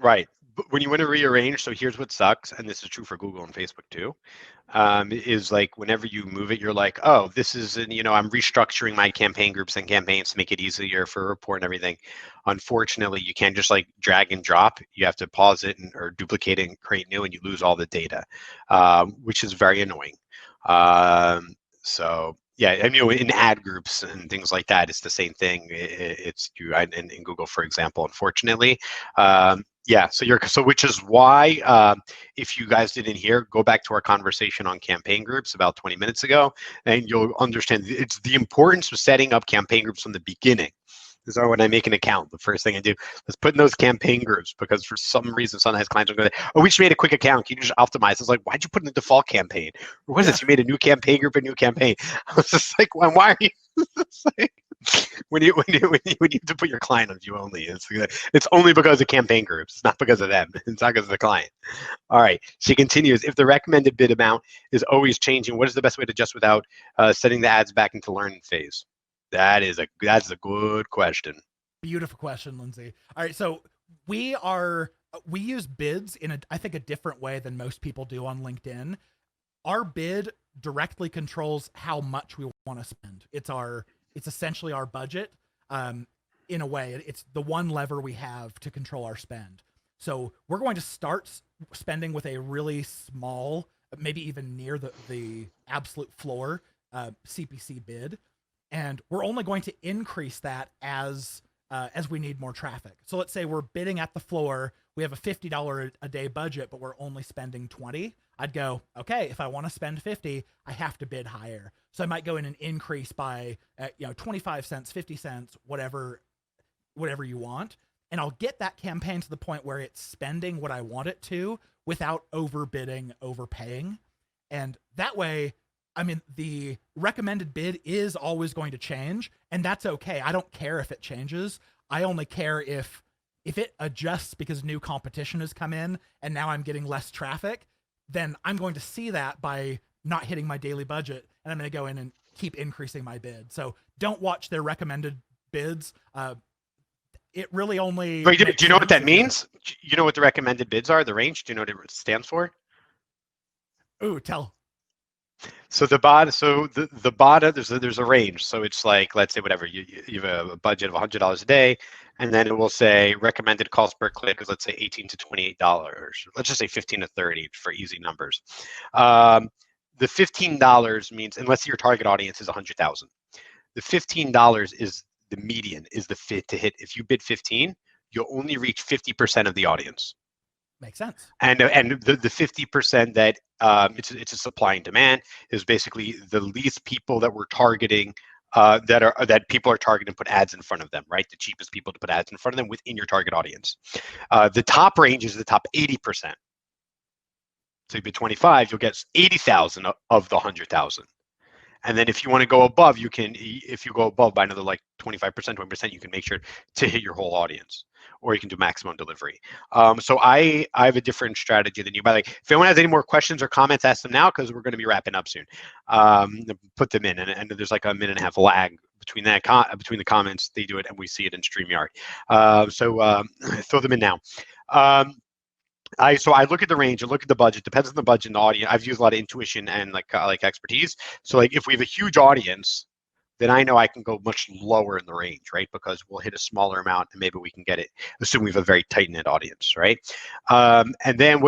Right. But when you want to rearrange, so here's what sucks, and this is true for Google and Facebook too, is like whenever you move it, you're like, oh, this is, I'm restructuring my campaign groups and campaigns to make it easier for a report and everything. Unfortunately, you can't just like drag and drop. You have to pause it or duplicate it and create new, and you lose all the data, which is very annoying. So yeah, and in ad groups and things like that, it's the same thing. It's you in Google, for example. Unfortunately, yeah. So which is why, if you guys didn't hear, go back to our conversation on campaign groups about 20 minutes ago, and you'll understand it's the importance of setting up campaign groups from the beginning. This is when I make an account. The first thing I do is put in those campaign groups, because for some reason sometimes clients will go, oh, we just made a quick account. Can you just optimize? It's like, why'd you put in the default campaign? Or what is this? You made a new campaign group, a new campaign. I was just like, why are you? Like, when you have to put your client on view only, it's only because of campaign groups. It's not because of them. It's not because of the client. All right. She continues. If the recommended bid amount is always changing, what is the best way to adjust without setting the ads back into learning phase? That's a good question. Beautiful question, Lindsay. All right, so we use bids in I think a different way than most people do on LinkedIn. Our bid directly controls how much we want to spend. It's essentially our budget. In a way, it's the one lever we have to control our spend. So we're going to start spending with a really small, maybe even near the absolute floor CPC bid. And we're only going to increase that as we need more traffic. So let's say we're bidding at the floor. We have a $50 a day budget, but we're only spending 20. I'd go, okay, if I want to spend 50, I have to bid higher. So I might go in and increase by 25 cents, 50 cents, whatever you want. And I'll get that campaign to the point where it's spending what I want it to without overbidding, overpaying. And that way, the recommended bid is always going to change, and that's okay. I don't care if it changes. I only care if it adjusts because new competition has come in and now I'm getting less traffic, then I'm going to see that by not hitting my daily budget, and I'm going to go in and keep increasing my bid. So don't watch their recommended bids. It really only... Wait, do you know what that means? You know what the recommended bids are, the range? Do you know what it stands for? Ooh, tell. So the bottom there's a range. So it's like, let's say whatever you have a budget of $100 a day, and then it will say recommended cost per click is, let's say, $18 to $28. Let's just say 15 to 30 for easy numbers. Um, the $15 means, unless your target audience is 100,000, the $15 is the median, is the fit to hit. If you bid 15, you'll only reach 50% of the audience. Makes sense. And the 50% that it's a supply and demand is basically the least people that we're targeting, that people are targeting, put ads in front of them, right? The cheapest people to put ads in front of them within your target audience. The top range is the top 80%. So you bid 25, you'll get 80,000 of the 100,000. And then if you want to go above, you can, if you go above by another like 25%, 20%, you can make sure to hit your whole audience, or you can do maximum delivery. So I have a different strategy than you. By the way, if anyone has any more questions or comments, ask them now, because we're going to be wrapping up soon. Put them in, and there's like a minute and a half lag between that between the comments. They do it, and we see it in StreamYard. So throw them in now. So I look at the range, I look at the budget, depends on the budget and the audience. I've used a lot of intuition and like expertise. So like if we have a huge audience, then I know I can go much lower in the range, right? Because we'll hit a smaller amount and maybe we can get it, assuming we have a very tight knit audience, right? And then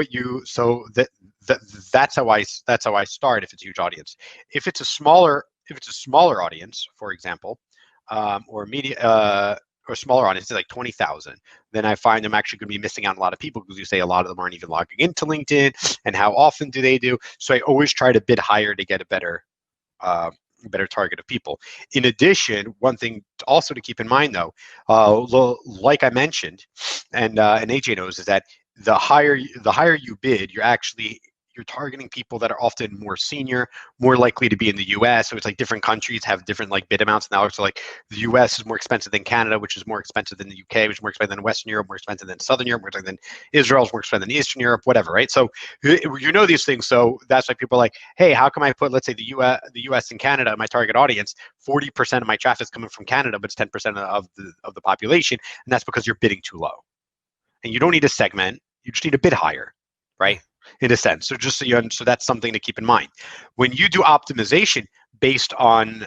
that's how I start if it's a huge audience. If it's a smaller audience, for example, or media or smaller audience, like 20,000, then I find I'm actually going to be missing out on a lot of people, because you say a lot of them aren't even logging into LinkedIn, and how often do they do? So I always try to bid higher to get a better target of people. In addition, one thing also to keep in mind, though, like I mentioned, and AJ knows, is that the higher you bid, you're targeting people that are often more senior, more likely to be in the US. So it's like different countries have different like bid amounts now. So like the US is more expensive than Canada, which is more expensive than the UK, which is more expensive than Western Europe, more expensive than Southern Europe, more expensive than Israel, is more expensive than Eastern Europe, whatever, right? So you know these things. So that's why people are like, hey, how come I put, let's say, the US and Canada in my target audience? 40% of my traffic is coming from Canada, but it's 10% of the population, and that's because you're bidding too low. And you don't need to segment, you just need to bid higher, right? In a sense. So just so that's something to keep in mind. When you do optimization based on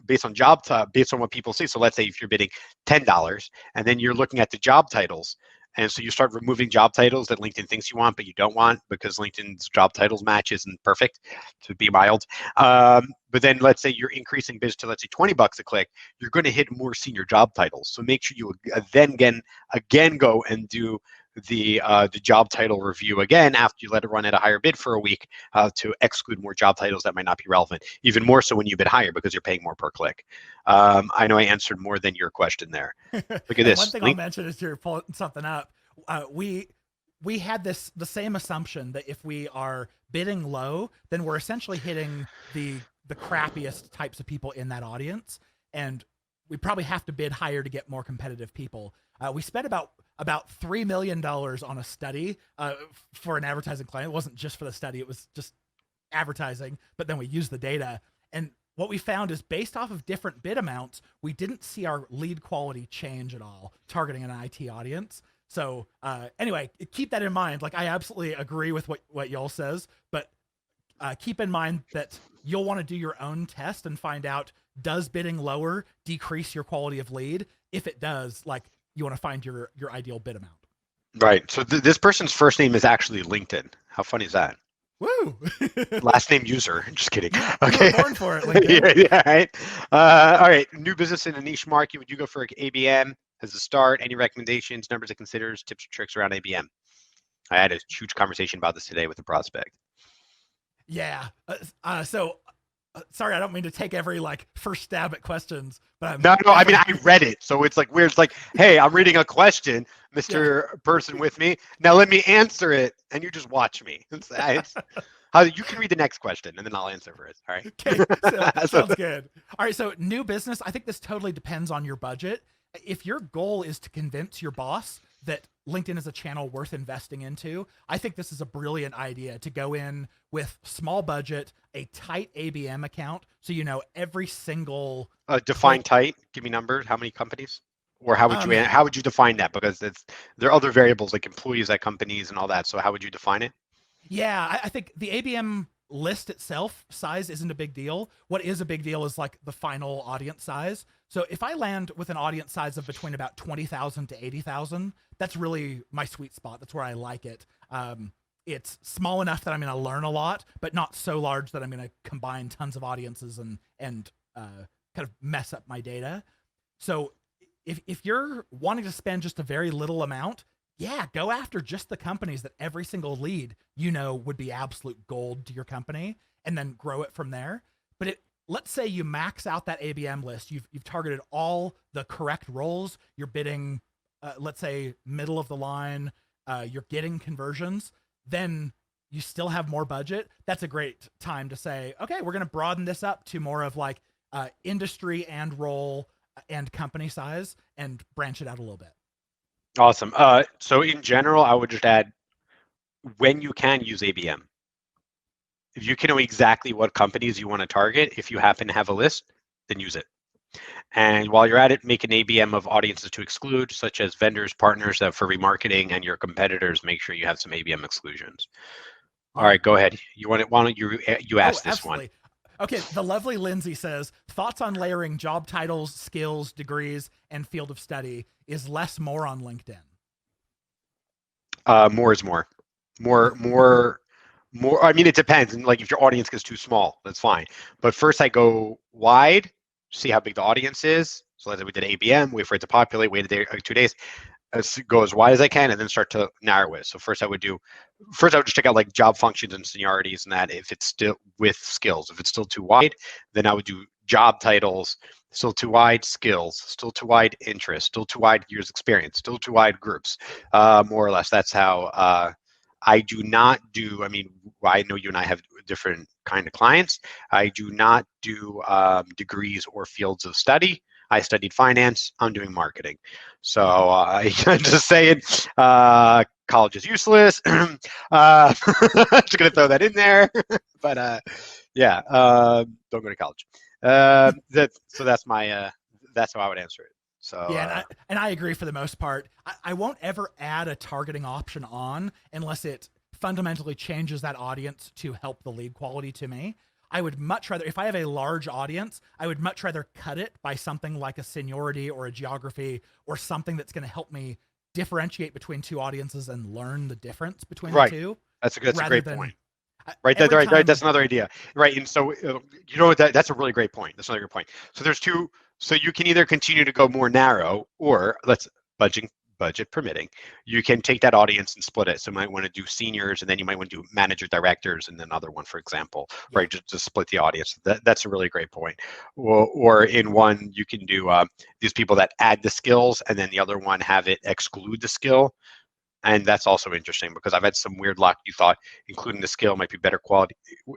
based on what people see. So let's say if you're bidding $10 and then you're looking at the job titles, and so you start removing job titles that LinkedIn thinks you want, but you don't want, because LinkedIn's job titles match isn't perfect, to be mild. But then let's say you're increasing bids to, let's say, $20 a click, you're going to hit more senior job titles. So make sure you then again go and do the job title review again after you let it run at a higher bid for a week, to exclude more job titles that might not be relevant. Even more so when you bid higher, because you're paying more per click. I know I answered more than your question there. Look at this. One thing I'll mention is, you're pulling something up. We had the same assumption that if we are bidding low, then we're essentially hitting the crappiest types of people in that audience, and we probably have to bid higher to get more competitive people. We spent about $3 million on a study for an advertising client. It wasn't just for the study, it was just advertising, but then we used the data. And what we found is, based off of different bid amounts, we didn't see our lead quality change at all targeting an IT audience. So anyway, keep that in mind. Like, I absolutely agree with what y'all says, but keep in mind that you'll want to do your own test and find out, does bidding lower decrease your quality of lead? If it does, like, you want to find your ideal bid amount. Right. So this person's first name is actually LinkedIn. How funny is that? Woo! Last name user. Just kidding. Okay. You were born for it, LinkedIn. Yeah, right. All right. New business in a niche market. Would you go for ABM as a start? Any recommendations, numbers it considers, tips or tricks around ABM? I had a huge conversation about this today with a prospect. Yeah. Sorry, I don't mean to take every first stab at questions, but No. I mean, I read it, so it's like weird. It's like, hey, I'm reading a question, Mr. Person with me. Now let me answer it, and you just watch me. It's how you can read the next question, and then I'll answer for it. All right. Okay. Sounds good. All right. So new business. I think this totally depends on your budget. If your goal is to convince your boss that LinkedIn is a channel worth investing into, I think this is a brilliant idea to go in with small budget, a tight ABM account, so you know every single. Define tight. Give me numbers. How many companies? Or how would you define that? Because there are other variables like employees at companies and all that. So how would you define it? Yeah, I think the ABM list itself, size isn't a big deal. What is a big deal is like the final audience size. So if I land with an audience size of between about 20,000 to 80,000, that's really my sweet spot. That's where I like it. It's small enough that I'm going to learn a lot, but not so large that I'm going to combine tons of audiences and kind of mess up my data. So if you're wanting to spend just a very little amount, yeah, go after just the companies that every single lead would be absolute gold to your company, and then grow it from there. But let's say you max out that ABM list. You've targeted all the correct roles. You're bidding, let's say, middle of the line. You're getting conversions. Then you still have more budget. That's a great time to say, okay, we're going to broaden this up to more of like industry and role and company size, and branch it out a little bit. Awesome. So in general, I would just add, when you can, use ABM. If you can know exactly what companies you want to target, if you happen to have a list, then use it. And while you're at it, make an ABM of audiences to exclude, such as vendors, partners for remarketing, and your competitors. Make sure you have some ABM exclusions. All right, go ahead. Why don't you ask this absolutely. one? Okay, the lovely Lindsay says, thoughts on layering job titles, skills, degrees, and field of study. Is less more on LinkedIn? More is more. More. I mean, it depends. And like, if your audience gets too small, that's fine. But first, I go wide, see how big the audience is. So let's say we did ABM, wait for it to populate, wait a day, 2 days. Go as wide as I can, and then start to narrow it. So first I would just check out like job functions and seniorities, and that if it's still with skills. If it's still too wide, then I would do job titles. Still too wide, skills. Still too wide, interest. Still too wide, years experience. Still too wide, groups. More or less, that's how I do not do. I mean, I know you and I have different kind of clients. I do not do degrees or fields of study. I studied finance. I'm doing marketing. So I'm just saying, college is useless. Just gonna throw that in there. But yeah, don't go to college. So that's my that's how I would answer it. So yeah, and I agree for the most part. I won't ever add a targeting option on unless it fundamentally changes that audience to help the lead quality to me. I would much rather, if I have a large audience, I would much rather cut it by something like a seniority or a geography or something that's going to help me differentiate between two audiences and learn the difference between the two. That's a great point. Right, that's another idea. Right, and so that's a really great point. That's another good point. So there's two. So you can either continue to go more narrow, or budget permitting, you can take that audience and split it. So you might want to do seniors, and then you might want to do manager directors, and then another one, for example, right? Just to split the audience. That's a really great point. Or in one, you can do these people that add the skills, and then the other one have it exclude the skill. And that's also interesting, because I've had some weird luck. You thought including the skill might be better quality.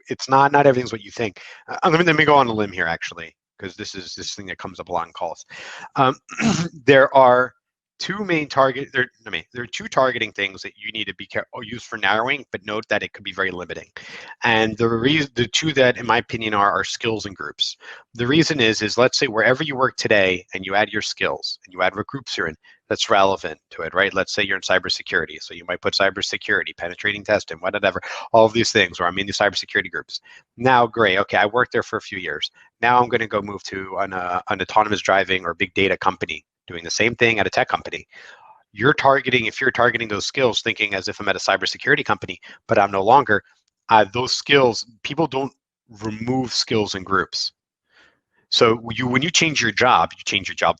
It's not everything's what you think. Let me go on a limb here, actually, because this is this thing that comes up a lot in calls. There are two main there are two targeting things that you need to be careful use for narrowing, but note that it could be very limiting. And the two that, in my opinion, are skills and groups. The reason is let's say wherever you work today, and you add your skills and you add what groups you're in, that's relevant to it, right? Let's say you're in cybersecurity, so you might put cybersecurity, penetrating testing, whatever, all of these things, or I'm in the cybersecurity groups. Now, great, okay, I worked there for a few years. Now I'm going to go move to an autonomous driving or big data company, doing the same thing at a tech company. If you're targeting those skills, thinking as if I'm at a cybersecurity company, but I'm no longer, those skills, people don't remove skills in groups. So when you change your job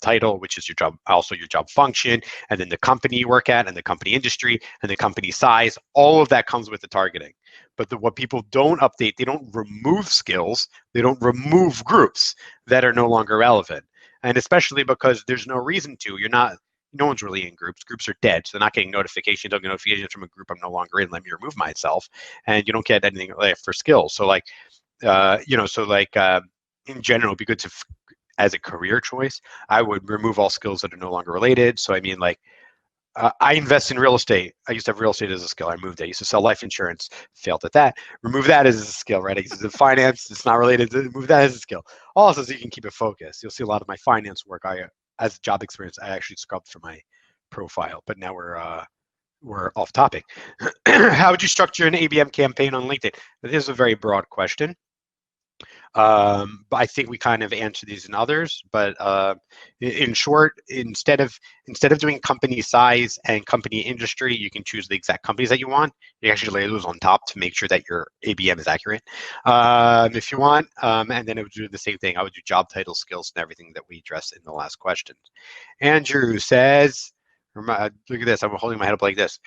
title, which is your job, also your job function, and then the company you work at, and the company industry, and the company size. All of that comes with the targeting. But what people don't update, they don't remove skills, they don't remove groups that are no longer relevant. And especially because there's no reason to. No one's really in groups. Groups are dead, so they're not getting notifications. Don't get notifications from a group I'm no longer in. Let me remove myself, and you don't get anything for skills. So in general, it'd be good to, as a career choice, I would remove all skills that are no longer related. So I mean, I invest in real estate. I used to have real estate as a skill. I moved it. I used to sell life insurance, failed at that. Remove that as a skill, right? I used to finance. It's not related to move that as a skill. Also, so you can keep it focused. You'll see a lot of my finance work. As job experience, I actually scrubbed for my profile, but now we're we're off topic. How would you structure an ABM campaign on LinkedIn? This is a very broad question. But I think we kind of answer these in others. But in short, instead of doing company size and company industry, you can choose the exact companies that you want. You actually lay those on top to make sure that your ABM is accurate, if you want. And then it would do the same thing. I would do job title, skills, and everything that we addressed in the last question. Andrew says, look at this. I'm holding my head up like this.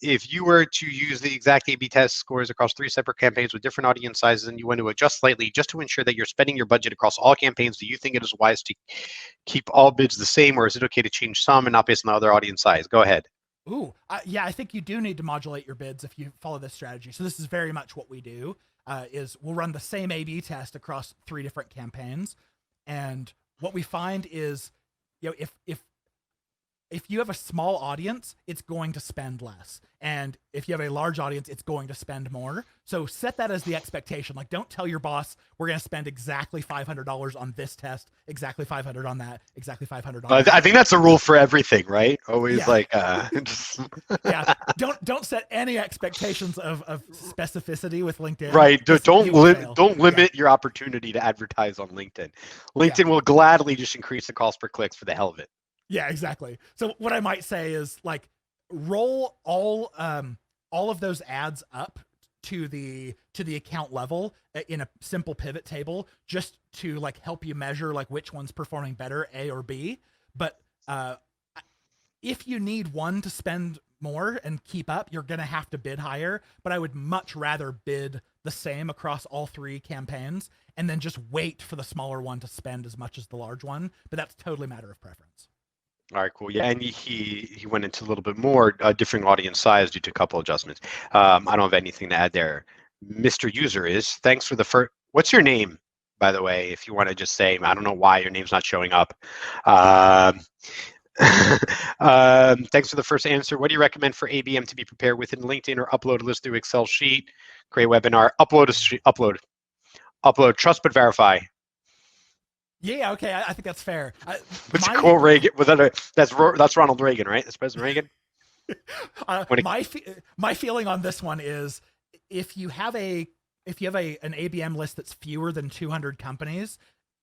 If you were to use the exact A/B test scores across 3 separate campaigns with different audience sizes, and you want to adjust slightly just to ensure that you're spending your budget across all campaigns, do you think it is wise to keep all bids the same, or is it okay to change some and not based on the other audience size? Go ahead. Ooh, yeah, I think you do need to modulate your bids if you follow this strategy. So this is very much what we do. Is we'll run the same A/B test across 3 different campaigns, and what we find is, if you have a small audience, it's going to spend less. And if you have a large audience, it's going to spend more. So set that as the expectation. Like, don't tell your boss, we're going to spend exactly $500 on this test, exactly $500 on that, exactly $500 on that. I think that's a rule for everything, right? Always just... yeah. Don't set any expectations of specificity with LinkedIn. Right. Don't limit your opportunity to advertise on LinkedIn. LinkedIn will gladly just increase the cost per clicks for the hell of it. Yeah, exactly. So what I might say is, like, roll all of those ads up to the account level in a simple pivot table, just to like help you measure like which one's performing better, A or B. But if you need one to spend more and keep up, you're gonna have to bid higher. But I would much rather bid the same across all 3 campaigns and then just wait for the smaller one to spend as much as the large one. But that's totally a matter of preference. All right, cool. Yeah, and he went into a little bit more differing audience size due to a couple adjustments. I don't have anything to add there. Mr. User is, thanks for the first, what's your name, by the way, if you want to just say, I don't know why your name's not showing up. Thanks for the first answer. What do you recommend for ABM to be prepared within LinkedIn, or upload a list through Excel sheet, create webinar, upload, trust but verify? Yeah, okay, I think that's fair. What's a quote Reagan? That's Ronald Reagan, right? That's President Reagan. My feeling on this one is, if you have an ABM list that's fewer than 200 companies,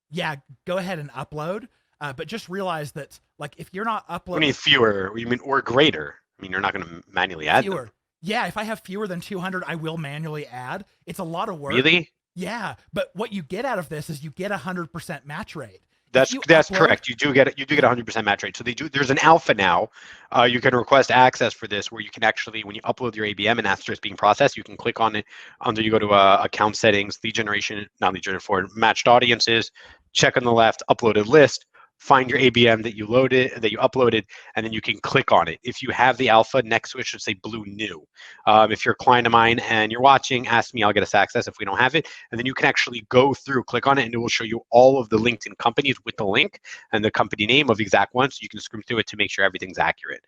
yeah, go ahead and upload. But just realize that, like, if you're not uploading, you mean fewer? You mean or greater? I mean, you're not going to manually add fewer. them. Yeah, if I have fewer than 200, I will manually add. It's a lot of work. Really? Yeah, but what you get out of this is you get 100% match rate. That's correct. You do get 100% match rate. So there's an alpha now. You can request access for this, where you can actually, when you upload your ABM and after it's being processed, you can click on it under, you go to account settings, lead generation, not lead generation, for matched audiences, check on the left, uploaded list, find your ABM that you uploaded, and then you can click on it. If you have the alpha, next to it should say blue new. If you're a client of mine and you're watching, ask me, I'll get us access if we don't have it. And then you can actually go through, click on it, and it will show you all of the LinkedIn companies with the link and the company name of the exact one, so you can scroll through it to make sure everything's accurate.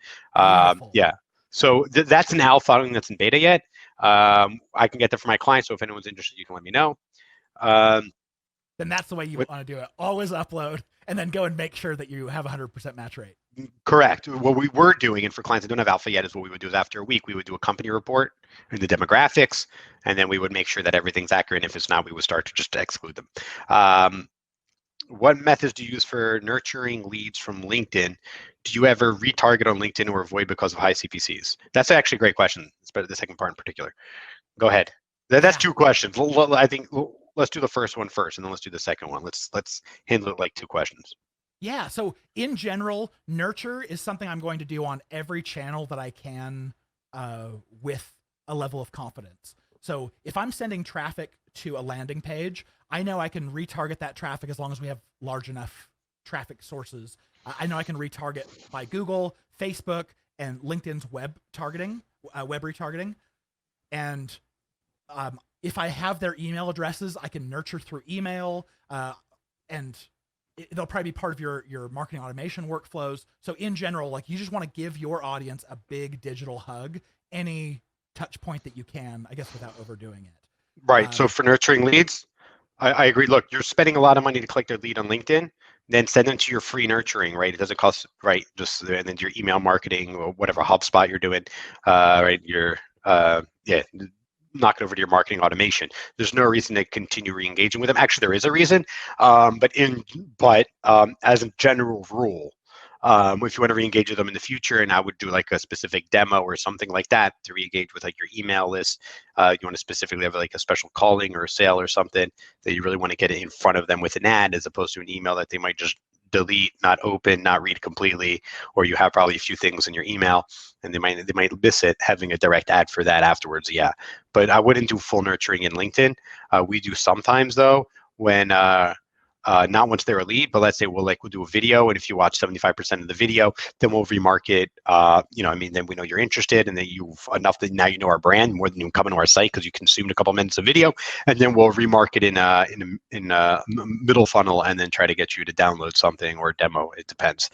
Yeah. So that's an alpha. I don't think that's in beta yet. I can get that for my clients, so if anyone's interested, you can let me know. Then that's the way you want to do it. Always upload, and then go and make sure that you have 100% match rate. Correct. What we were doing, and for clients that don't have alpha yet, is what we would do is after a week, we would do a company report and the demographics, and then we would make sure that everything's accurate. And if it's not, we would start to just exclude them. What methods do you use for nurturing leads from LinkedIn? Do you ever retarget on LinkedIn or avoid because of high CPCs? That's actually a great question. It's better the second part in particular. Go ahead. That's 2 questions. I think let's do the first one first, and then let's do the second one. Let's handle it like 2 questions. Yeah. So in general, nurture is something I'm going to do on every channel that I can with a level of confidence. So if I'm sending traffic to a landing page, I know I can retarget that traffic as long as we have large enough traffic sources. I know I can retarget by Google, Facebook, and LinkedIn's web retargeting. And if I have their email addresses, I can nurture through email, and they'll probably be part of your marketing automation workflows. So in general, like, you just want to give your audience a big digital hug, any touch point that you can, I guess, without overdoing it. Right. So for nurturing leads, I agree. Look, you're spending a lot of money to collect their lead on LinkedIn. then send them to your free nurturing, right? It doesn't cost, right? Just and then your email marketing or whatever HubSpot you're doing, right? Your yeah, knock it over to your marketing automation. There's no reason to continue re-engaging with them. Actually, there is a reason, but as a general rule, if you want to re-engage with them in the future, and I would do like a specific demo or something like that to re-engage with like your email list. You want to specifically have like a special calling or a sale or something that you really want to get it in front of them with an ad, as opposed to an email that they might just delete, not open, not read completely, or you have probably a few things in your email and they might miss it. Having a direct ad for that afterwards, yeah. But I wouldn't do full nurturing in LinkedIn. We do sometimes though when not once they're a lead, but let's say we'll do a video, and if you watch 75% of the video, then we'll remarket. Then we know you're interested, and then you've enough that now you know our brand more than you come into our site because you consumed a couple minutes of video, and then we'll remarket in middle funnel, and then try to get you to download something or demo. It depends.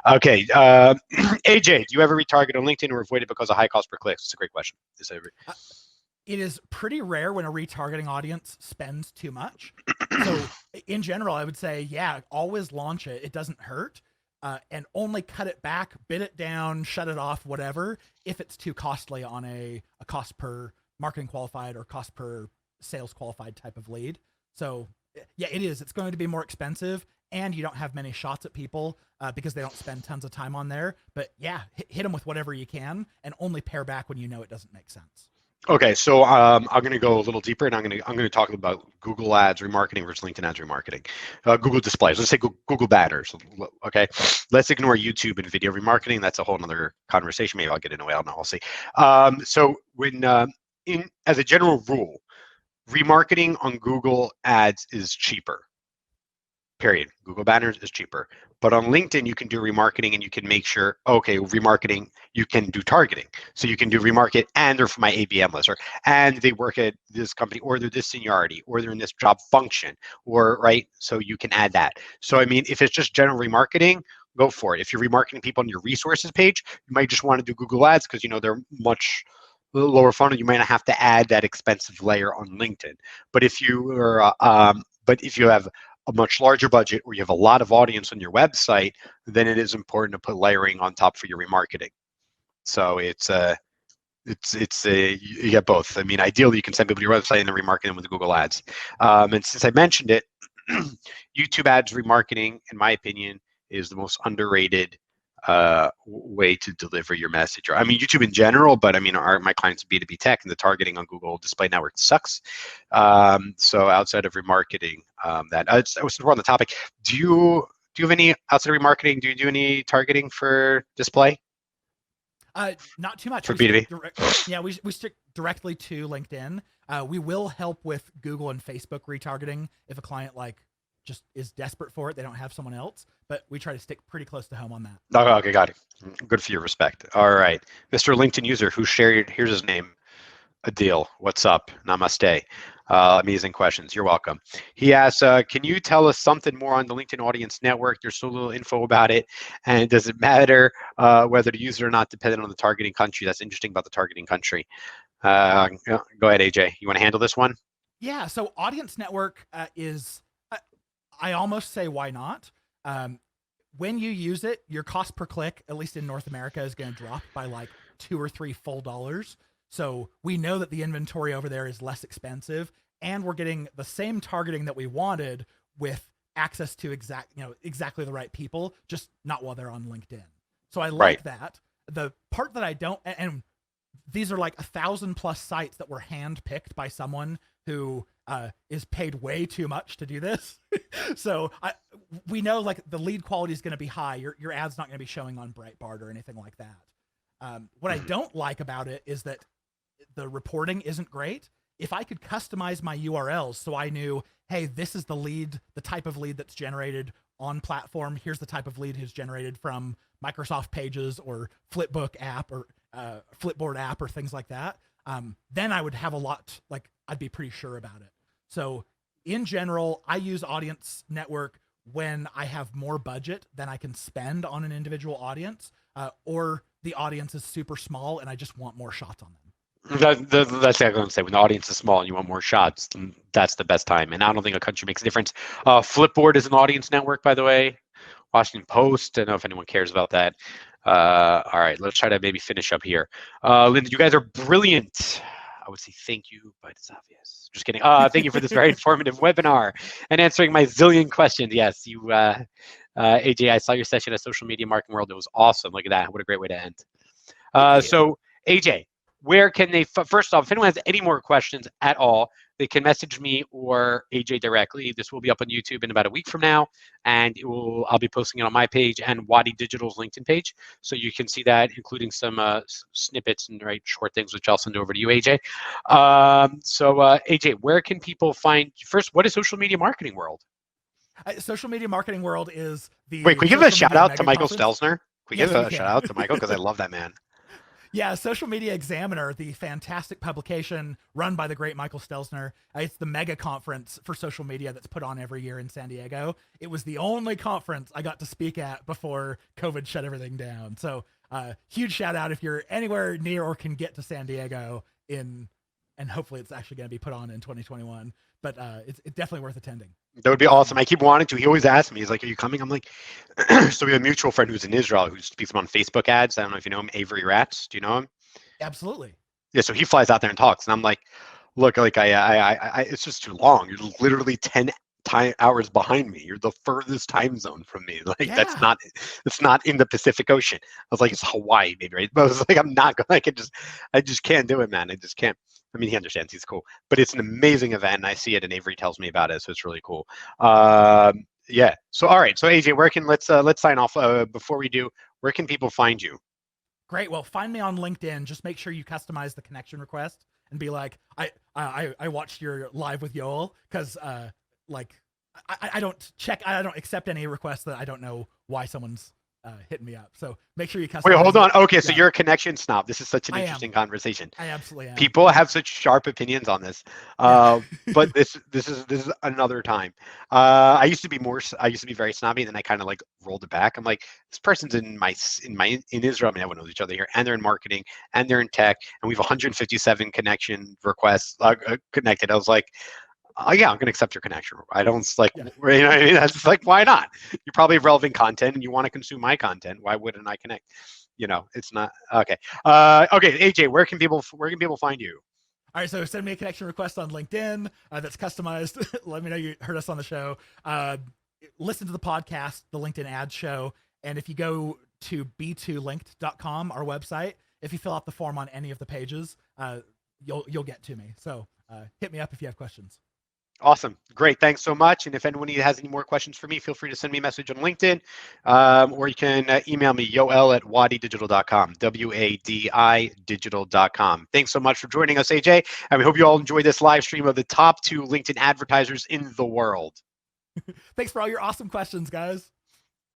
Okay, AJ, do you ever retarget on LinkedIn or avoid it because of high cost per click? It's a great question. It is pretty rare when a retargeting audience spends too much. So in general, I would say, yeah, always launch it. It doesn't hurt. And only cut it back, bid it down, shut it off, whatever, if it's too costly on a cost per marketing qualified or cost per sales qualified type of lead. So yeah, it is. It's going to be more expensive, and you don't have many shots at people because they don't spend tons of time on there. But yeah, hit them with whatever you can, and only pair back when you know it doesn't make sense. Okay, so I'm going to go a little deeper, and I'm going to talk about Google Ads remarketing versus LinkedIn Ads remarketing. Google displays. Let's say Google banners. Okay, let's ignore YouTube and video remarketing. That's a whole other conversation. Maybe I'll get into it. I don't know. I'll see. So when as a general rule, remarketing on Google Ads is cheaper. Period. Google banners is cheaper. But on LinkedIn, you can do remarketing, and you can make sure, okay, remarketing, you can do targeting. So you can do remarket, and they're from my ABM list, and they work at this company, or they're this seniority, or they're in this job function, or right. So you can add that. So I mean, if it's just general remarketing, go for it. If you're remarketing people on your resources page, you might just want to do Google Ads because they're much lower funnel. You might not have to add that expensive layer on LinkedIn. But if you have a much larger budget, or you have a lot of audience on your website, then it is important to put layering on top for your remarketing. So you get both. I mean, ideally, you can send people to your website and then remarket them with Google Ads. And since I mentioned it, YouTube ads remarketing, in my opinion, is the most underrated way to deliver your message. I mean, YouTube in general, but I mean, my clients B2B tech, and the targeting on Google Display Network sucks. So outside of remarketing, we're on the topic. Do you have any outside of remarketing? Do you do any targeting for display? Not too much for B2B. We stick directly to LinkedIn. We will help with Google and Facebook retargeting if a client just is desperate for it. They don't have someone else, but we try to stick pretty close to home on that. Oh, okay, got it. Good for your respect. All right. Mr. LinkedIn user who shared, here's his name, Adil. What's up? Namaste. Amazing questions. You're welcome. He asks, can you tell us something more on the LinkedIn Audience Network? There's so little info about it. And does it matter whether the user or not dependent on the targeting country? That's interesting about the targeting country. Go ahead, AJ. You want to handle this one? Yeah, so Audience Network is... I almost say, why not? When you use it, your cost per click, at least in North America, is going to drop by $2 or $3 full. So we know that the inventory over there is less expensive, and we're getting the same targeting that we wanted with access to exactly the right people, just not while they're on LinkedIn. So I like that. The part that I don't, and these are 1,000+ sites that were handpicked by someone who is paid way too much to do this. So we know the lead quality is going to be high. Your ad's not going to be showing on Breitbart or anything like that. What I don't like about it is that the reporting isn't great. If I could customize my URLs so I knew, hey, this is the lead, the type of lead that's generated on platform. Here's the type of lead who's generated from Microsoft Pages or Flipbook app or Flipboard app or things like that. Then I would have a lot, I'd be pretty sure about it. So in general, I use Audience Network when I have more budget than I can spend on an individual audience, or the audience is super small and I just want more shots on them. That's what I'm going to say. When the audience is small and you want more shots, that's the best time. And I don't think a country makes a difference. Flipboard is an audience network, by the way. Washington Post. I don't know if anyone cares about that. All right, let's try to maybe finish up here. Linda, you guys are brilliant. I would say thank you, but it's obvious. Just kidding. Thank you for this very informative webinar and answering my zillion questions. Yes, you, AJ, I saw your session at Social Media Marketing World. It was awesome. Look at that. What a great way to end. So, AJ, where can they, first off, if anyone has any more questions at all, they can message me or AJ directly. This will be up on YouTube in about a week from now, and I'll be posting it on my page and Wadi Digital's LinkedIn page, so you can see that, including some snippets and short things, which I'll send over to you, AJ. AJ, where can people find, first, what is Social Media Marketing World? Social Media Marketing World is the. Wait, can we give a shout out to Michael Stelzner? Can we give a shout out to Michael, because I love that man. Yeah, Social Media Examiner, the fantastic publication run by the great Michael Stelzner. It's the mega conference for social media that's put on every year in San Diego. It was the only conference I got to speak at before COVID shut everything down. So huge shout out if you're anywhere near or can get to San Diego and hopefully it's actually going to be put on in 2021. But it's definitely worth attending. That would be awesome. I keep wanting to. He always asks me, he's like, are you coming? I'm like, so we have a mutual friend who's in Israel who speaks on Facebook ads. I don't know if you know him, Avery Ratz. Do you know him? Absolutely. Yeah, so he flies out there and talks. And I'm like, look, like I it's just too long. You're literally 10 hours behind me. You're the furthest time zone from me. Like it's not in the Pacific Ocean. I was like, it's Hawaii, maybe, right? But I was like, I'm not going, I just can't do it, man. I just can't. I mean, he understands. He's cool, but it's an amazing event, and I see it, and Avery tells me about it, so it's really cool. Yeah. So, all right. So, AJ, let's sign off. Before we do, where can people find you? Great. Well, find me on LinkedIn. Just make sure you customize the connection request and be like, I watched your live with Yoel, because I don't accept any requests that I don't know why someone's hitting me up. So make sure you customize. Wait, hold on. Okay, so you're a connection snob. This is such an interesting conversation. I absolutely am. People have such sharp opinions on this, but this is another time. I used to be very snobby, and then I kind of like rolled it back. I'm like, this person's in Israel. I mean, everyone knows each other here, and they're in marketing, and they're in tech, and we have 157 connection requests connected. I was like, oh yeah, I'm gonna accept your connection. I don't like, you know what I mean? That's like, why not? You probably have relevant content and you want to consume my content. Why wouldn't I connect? You know, it's not okay. Okay, AJ, where can people find you? All right, so send me a connection request on LinkedIn that's customized. Let me know you heard us on the show. Listen to the podcast, the LinkedIn Ads Show, and if you go to b2linked.com, our website, if you fill out the form on any of the pages, you'll get to me. So hit me up if you have questions. Awesome. Great. Thanks so much. And if anyone has any more questions for me, feel free to send me a message on LinkedIn, or you can email me, yoel@wadidigital.com, WADI digital.com. Thanks so much for joining us, AJ. And we hope you all enjoy this live stream of the top 2 LinkedIn advertisers in the world. Thanks for all your awesome questions, guys.